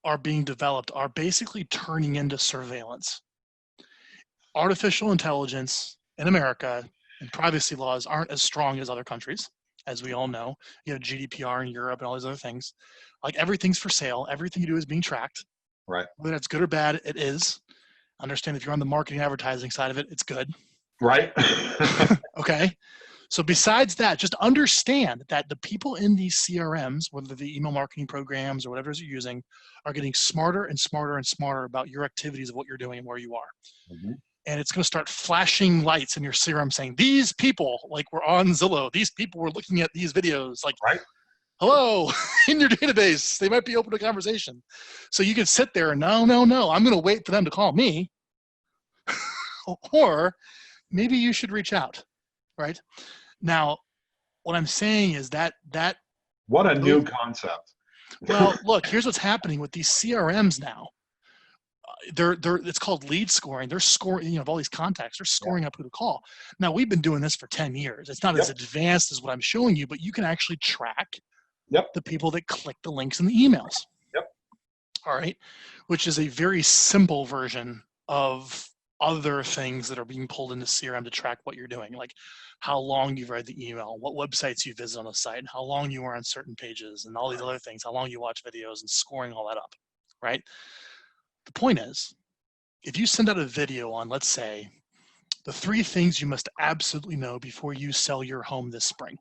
are being developed are basically turning into surveillance. Artificial intelligence in America and privacy laws aren't as strong as other countries, as we all know. You have GDPR in Europe and all these other things. Like everything's for sale. Everything you do is being tracked. Right. Whether that's good or bad, it is. Understand if you're on the marketing advertising side of it, it's good. Right. Okay. So besides that, just understand that the people in these CRMs, whether the email marketing programs or whatever it is you're using, are getting smarter and smarter and smarter about your activities of what you're doing and where you are. Mhm. And it's going to start flashing lights in your CRM saying, these people, like we're on Zillow, these people were looking at these videos, like, Right. hello, in your database, they might be open to conversation. So you can sit there and no, I'm going to wait for them to call me. Or maybe you should reach out, right? Now, what I'm saying is that What a new concept. well, look, here's what's happening with these CRMs now. They're it's called lead scoring. They're scoring, you know, of all these contacts, they're scoring up who to call. Now, we've been doing this for 10 years. It's not as advanced as what I'm showing you, but you can actually track the people that click the links in the emails. All right, which is a very simple version of other things that are being pulled into CRM to track what you're doing, like how long you've read the email, what websites you visit on the site, and how long you are on certain pages, and all these other things, how long you watch videos, and scoring all that up, right? The point is, if you send out a video on, let's say, the 3 things you must absolutely know before you sell your home this spring,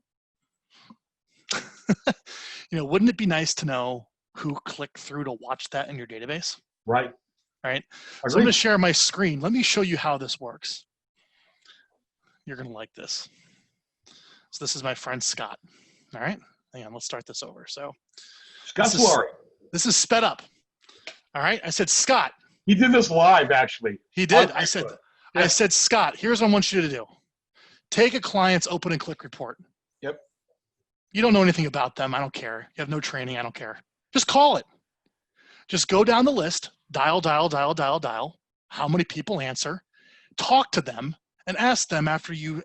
you know, wouldn't it be nice to know who clicked through to watch that in your database? Right. Right. Agreed. So I'm going to share my screen. Let me show you how this works. You're going to like this. So this is my friend Scott. All right. Hang on. Let's start this over. So Scott's Laurie. This is sped up. All right. I said, Scott. He did this live, actually. He did. I said, Scott, here's what I want you to do. Take a client's open and click report. Yep. You don't know anything about them. I don't care. You have no training. I don't care. Just call it. Just go down the list, dial. How many people answer? Talk to them and ask them after you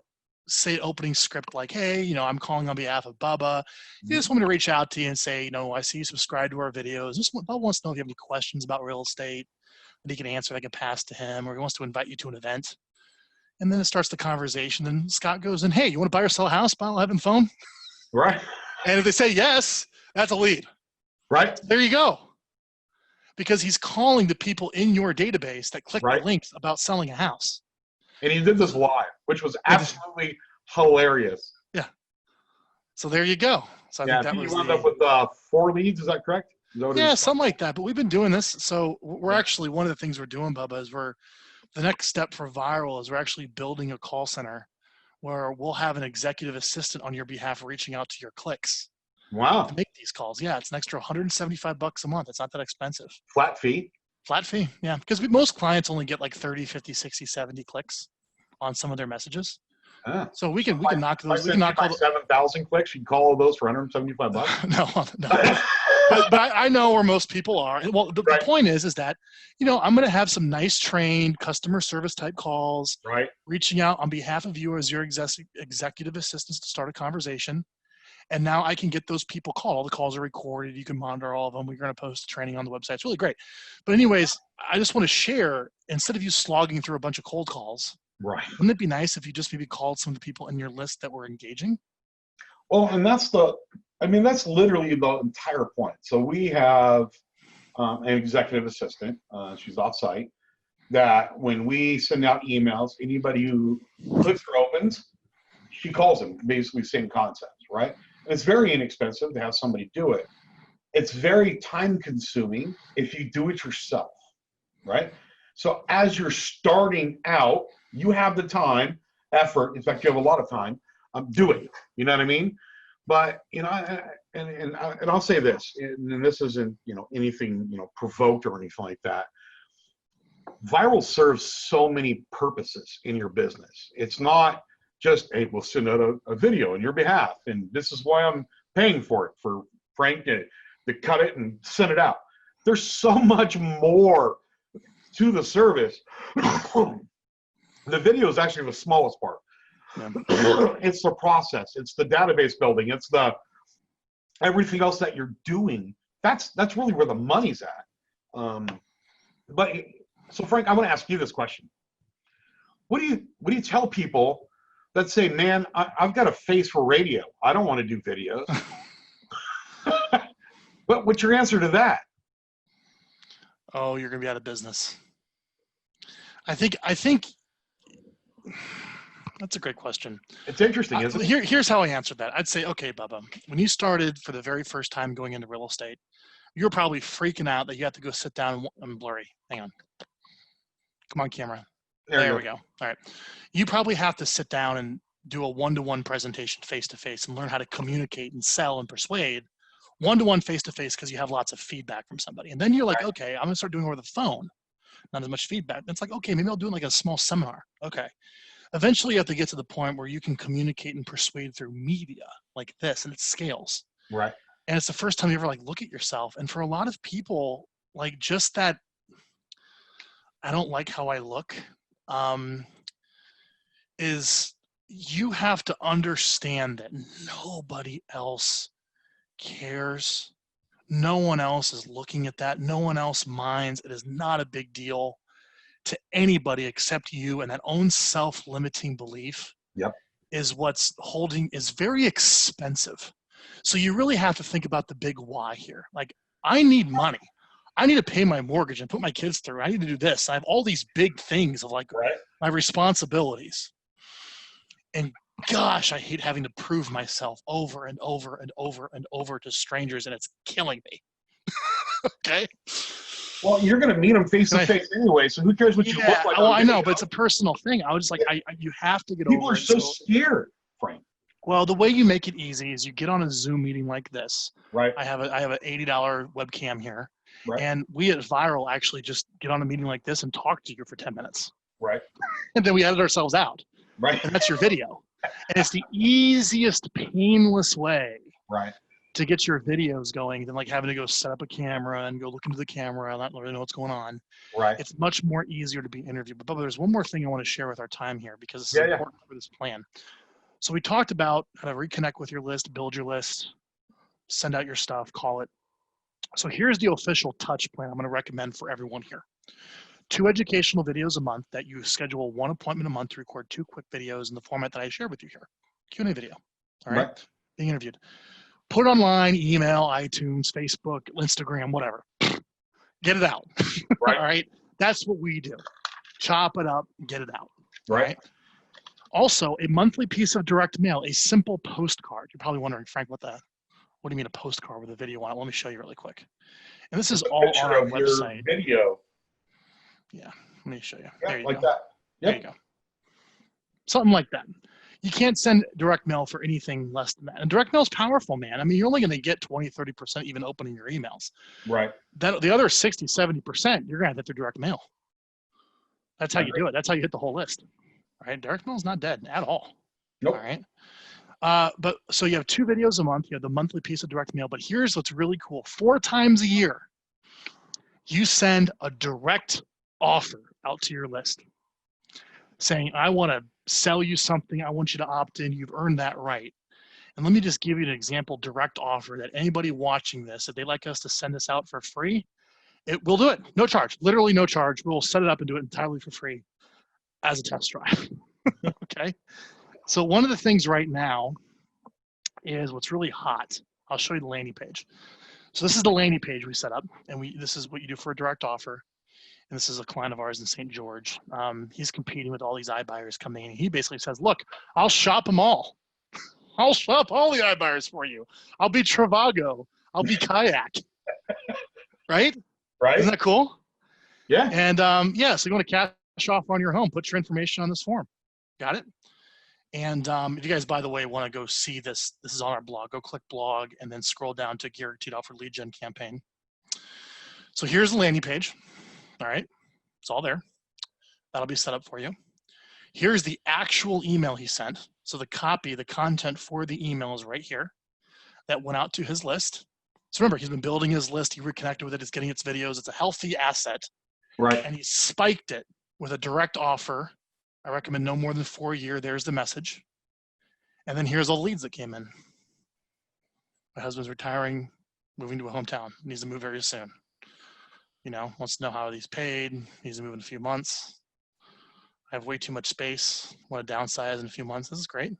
say opening script like, hey, you know, I'm calling on behalf of Bubba. You just want me to reach out to you and say, you know, I see you subscribe to our videos. Bubba wants to know if you have any questions about real estate that he can answer, that I can pass to him, or he wants to invite you to an event. And then it starts the conversation. And Scott goes in, hey, you want to buy or sell a house? While having phone? Right. And if they say yes, that's a lead. Right. There you go. Because he's calling the people in your database that click the links about selling a house. And he did this live, which was absolutely hilarious. Yeah. So there you go. So I think that you wound up with 4 leads. Is that correct? Yeah, something like that. But we've been doing this. So we're actually, one of the things we're doing, Bubba, is the next step for Viral is we're actually building a call center where we'll have an executive assistant on your behalf reaching out to your clicks. Wow. To make these calls. Yeah, it's an extra $175 a month. It's not that expensive. Flat fee? Flat fee, yeah. Because most clients only get like 30, 50, 60, 70 clicks on some of their messages. So we can knock those. We can knock all 7,000 clicks. You call all those for $175? No. But I know where most people are. Well, the point is that, you know, I'm going to have some nice trained customer service type calls. Right. Reaching out on behalf of you as your executive assistants to start a conversation. And now I can get those people called. All the calls are recorded. You can monitor all of them. We're going to post training on the website. It's really great. But anyways, I just want to share, instead of you slogging through a bunch of cold calls, wouldn't it be nice if you just maybe called some of the people in your list that were engaging? Well, and that's literally the entire point. So we have an executive assistant. She's off-site. That when we send out emails, anybody who clicks or opens, she calls them. Basically, same concepts, right? It's very inexpensive to have somebody do it. It's very time consuming if you do it yourself, right? So as you're starting out, you have the time, effort. In fact, you have a lot of time. Do it. You know what I mean? But, you know, and I'll say this, and this isn't, you know, anything, you know, provoked or anything like that. Viral serves so many purposes in your business. It's not just, hey, we'll send out a video on your behalf, and this is why I'm paying for it, for Frank to cut it and send it out. There's so much more to the service. The video is actually the smallest part. It's the process. It's the database building. It's the everything else that you're doing. That's really where the money's at. But so, Frank, I'm going to ask you this question. What do you tell people that say, man, I've got a face for radio. I don't want to do videos. But what's your answer to that? Oh, you're going to be out of business. I think that's a great question. It's interesting, isn't it? Here's how I answered that. I'd say, okay, Bubba, when you started for the very first time going into real estate, you were probably freaking out that you have to go sit down and I'm blurry. Hang on. Come on, camera. There we go. All right. You probably have to sit down and do a one-to-one presentation face-to-face and learn how to communicate and sell and persuade one-to-one face-to-face because you have lots of feedback from somebody. And then you're like, okay, I'm going to start doing it over the phone. Not as much feedback. It's like, okay, maybe I'll do like a small seminar. Okay. Eventually you have to get to the point where you can communicate and persuade through media like this, and it scales. Right. And it's the first time you ever like look at yourself. And for a lot of people, like just that, I don't like how I look, is you have to understand that nobody else cares. No one else is looking at that. No one else minds. It is not a big deal to anybody except you, and that own self-limiting belief is what's is very expensive. So you really have to think about the big why here. Like, I need money. I need to pay my mortgage and put my kids through. I need to do this. I have all these big things of like my responsibilities. And gosh, I hate having to prove myself over and over and over and over to strangers, and it's killing me. Okay. Well, you're going to meet them face to face anyway, so who cares what you look like? Well, I know, but it's a personal thing. I was just like, you have to get People over are it. so scared, Frank. Well, the way you make it easy is you get on a Zoom meeting like this. Right. I have an $80 webcam here. Right. And we at Viral actually just get on a meeting like this and talk to you for 10 minutes. Right. And then we edit ourselves out. Right. And that's your video. And it's the easiest, painless way to get your videos going than like having to go set up a camera and go look into the camera and not really know what's going on. Right. It's much more easier to be interviewed. But Bubba, there's one more thing I want to share with our time here because this is important for this plan. So we talked about how to reconnect with your list, build your list, send out your stuff, call it. So here's the official touch plan I'm going to recommend for everyone here. 2 educational videos a month that you schedule 1 appointment a month to record 2 quick videos in the format that I shared with you here. Q&A video. All right. Being interviewed. Put it online, email, iTunes, Facebook, Instagram, whatever. Get it out. All right. That's what we do. Chop it up, get it out. Right. Also, a monthly piece of direct mail, a simple postcard. You're probably wondering, Frank, what do you mean a postcard with a video on it? Let me show you really quick. And this is all on our website. Video. Yeah, let me show you. Yeah, there you like go. that. Yep. There you go. Something like that. You can't send direct mail for anything less than that. And direct mail is powerful, man. I mean, you're only going to get 20, 30% even opening your emails. Right. The other 60, 70%, you're going to get through direct mail. That's how you do it. That's how you hit the whole list. Right? Direct mail is not dead at all. Nope. All right. But so you have 2 videos a month. You have the monthly piece of direct mail. But here's what's really cool. 4 times a year, you send a direct offer out to your list saying, I want to sell you something. I want you to opt in. You've earned that right. And let me just give you an example direct offer that anybody watching this, if they'd like us to send this out for free, we'll do it. No charge. Literally no charge. We'll set it up and do it entirely for free as a test drive. Okay. So one of the things right now is what's really hot. I'll show you the landing page. So this is the landing page we set up, and this is what you do for a direct offer. And this is a client of ours in St. George. He's competing with all these iBuyers coming in. He basically says, look, I'll shop them all. I'll shop all the iBuyers for you. I'll be Trivago. I'll be Kayak. Right? Right. Isn't that cool? Yeah. And so you want to cash offer on your home, put your information on this form. Got it? And if you guys, by the way, want to go see this, this is on our blog. Go click blog and then scroll down to guaranteed offer lead gen campaign. So here's the landing page. All right, it's all there. That'll be set up for you. Here's the actual email he sent. So the copy, the content for the email is right here. That went out to his list. So remember, he's been building his list. He reconnected with it. It's getting its videos. It's a healthy asset. Right. And he spiked it with a direct offer. I recommend no more than 4 a year. There's the message. And then here's all the leads that came in. My husband's retiring, moving to a hometown. Needs to move very soon. You know, wants to know how he's paid. Needs to move in a few months. I have way too much space. Want to downsize in a few months. This is great.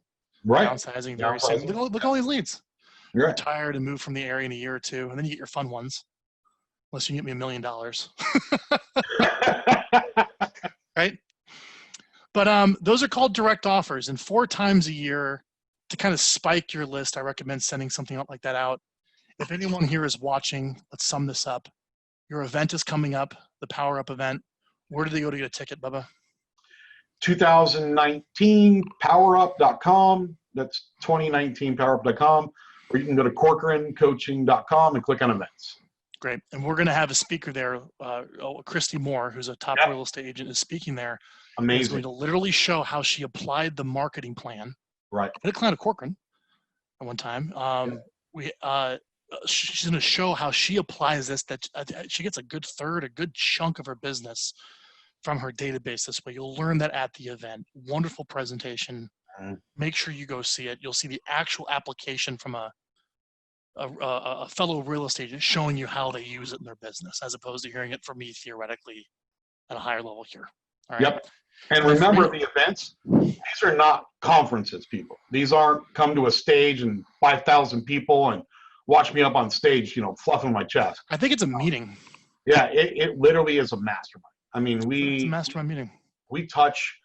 Right. Downsizing very soon. Look at all these leads. You're right. Retired and move from the area in a year or 2, and then you get your fun ones. Unless you get me $1 million. right? But those are called direct offers, and 4 times a year to kind of spike your list, I recommend sending something like that out. If anyone here is watching, let's sum this up. Your event is coming up, the Power Up event. Where do they go to get a ticket, Bubba? 2019 powerup.com. That's 2019 powerup.com. Or you can go to corcorancoaching.com and click on events. Great. And we're going to have a speaker there. Christy Moore, who's a top real estate agent, is speaking there. Amazing. Is going to literally show how she applied the marketing plan. Right. I had a client of Corcoran at one time. She's going to show how she applies this, that she gets a good chunk of her business from her database this way. You'll learn that at the event. Wonderful presentation. Make sure you go see it. You'll see the actual application from a fellow real estate agent showing you how they use it in their business, as opposed to hearing it from me theoretically at a higher level here. All right. Yep. And remember, the events, these are not conferences, people. These aren't come to a stage and 5,000 people and watch me up on stage, fluffing my chest. I think it's a meeting. Yeah, it literally is a mastermind. I mean, it's a mastermind meeting. We touch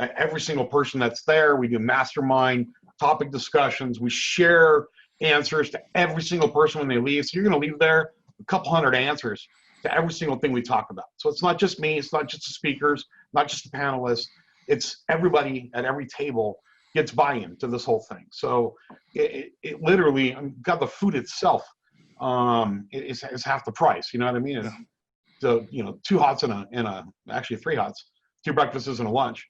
every single person that's there. We do mastermind topic discussions. We share answers to every single person when they leave. So you're going to leave there a couple hundred answers to every single thing we talk about. So it's not just me. It's not just the speakers, not just the panelists. It's everybody at every table gets buy-in to this whole thing. So it literally, got the food itself is half the price. You know what I mean? So, 2 hots actually 3 hots, 2 breakfasts and a lunch.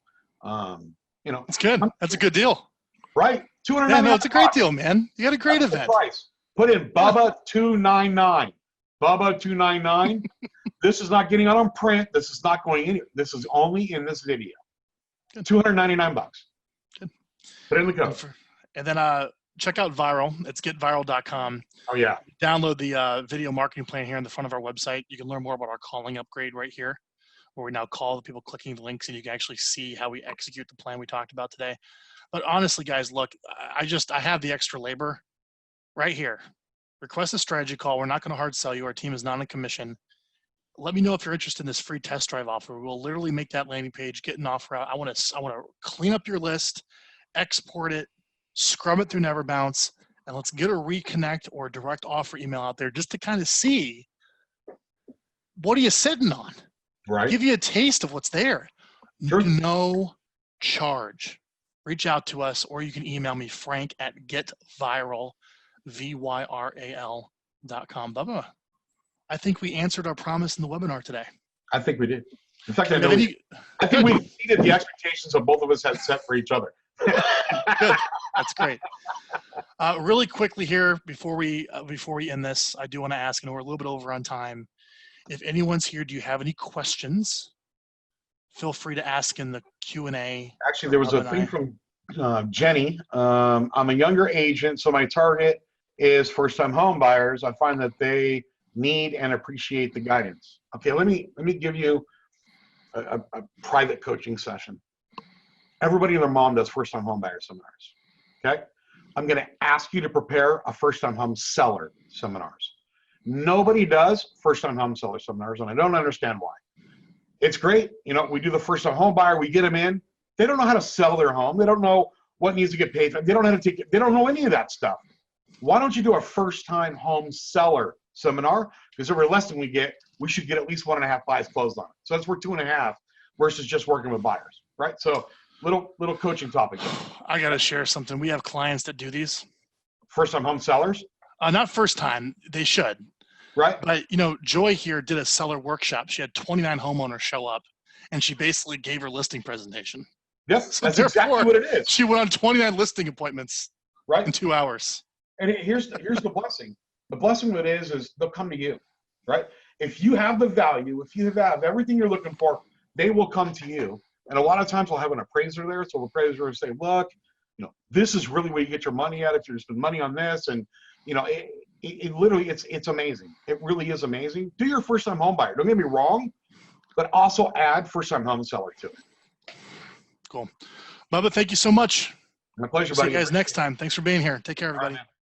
It's good. That's a good deal. Right? $299. Yeah, no, it's a great deal, man. You got a great event. Price. Put in Bubba 299. Bubba 299. This is not getting out on print. This is not going anywhere. This is only in this video. Good. $299. Good. Put in the code. And then check out Viral. It's getviral.com. Oh yeah. Download the video marketing plan here on the front of our website. You can learn more about our calling upgrade right here, where we now call the people clicking the links, and you can actually see how we execute the plan we talked about today. But honestly, guys, look, I have the extra labor right here. Request a strategy call. We're not going to hard sell you. Our team is not on commission. Let me know if you're interested in this free test drive offer. We'll literally make that landing page, get an offer out. I want to clean up your list, export it, scrub it through Never Bounce, and let's get a reconnect or a direct offer email out there just to kind of see, what are you sitting on? Right. Give you a taste of what's there. Sure. No charge. Reach out to us, or you can email me, frank@getviral.com. Bubba, I think we answered our promise in the webinar today. I think we did. In fact, I think we exceeded the expectations that both of us had set for each other. Good. That's great. Really quickly here, before we end this, I do want to ask, and we're a little bit over on time, if anyone's here, do you have any questions? Feel free to ask in the Q&A. Actually, there was a thing from Jenny. I'm a younger agent, so my target is first-time home buyers. I find that they need and appreciate the guidance. Okay, let me give you a private coaching session. Everybody and their mom does first-time home buyer seminars. Okay, I'm going to ask you to prepare a first-time home seller seminars. Nobody does first-time home seller seminars, and I don't understand why. It's great. We do the first-time home buyer. We get them in. They don't know how to sell their home. They don't know what needs to get paid for. They don't know how to take it. They don't know any of that stuff. Why don't you do a first-time home seller seminar? Because every listing we get, we should get at least 1.5 buys closed on it. So that's worth 2.5 versus just working with buyers, right? So little coaching topic. I got to share something. We have clients that do these. First-time home sellers? Not first time. They should. Right. But, Joy here did a seller workshop. She had 29 homeowners show up, and she basically gave her listing presentation. Yep, so that's exactly what it is. She went on 29 listing appointments in 2 hours. And here's the blessing. The blessing of it is they'll come to you, right? If you have the value, if you have everything you're looking for, they will come to you. And a lot of times we'll have an appraiser there. So the appraiser will say, look, this is really where you get your money at if you spend money on this. And, it literally, it's amazing. It really is amazing. Do your first-time home buyer. Don't get me wrong, but also add first-time home seller to it. Cool. Bubba, thank you so much. My pleasure, buddy. See you guys next time. Thanks for being here. Take care, everybody.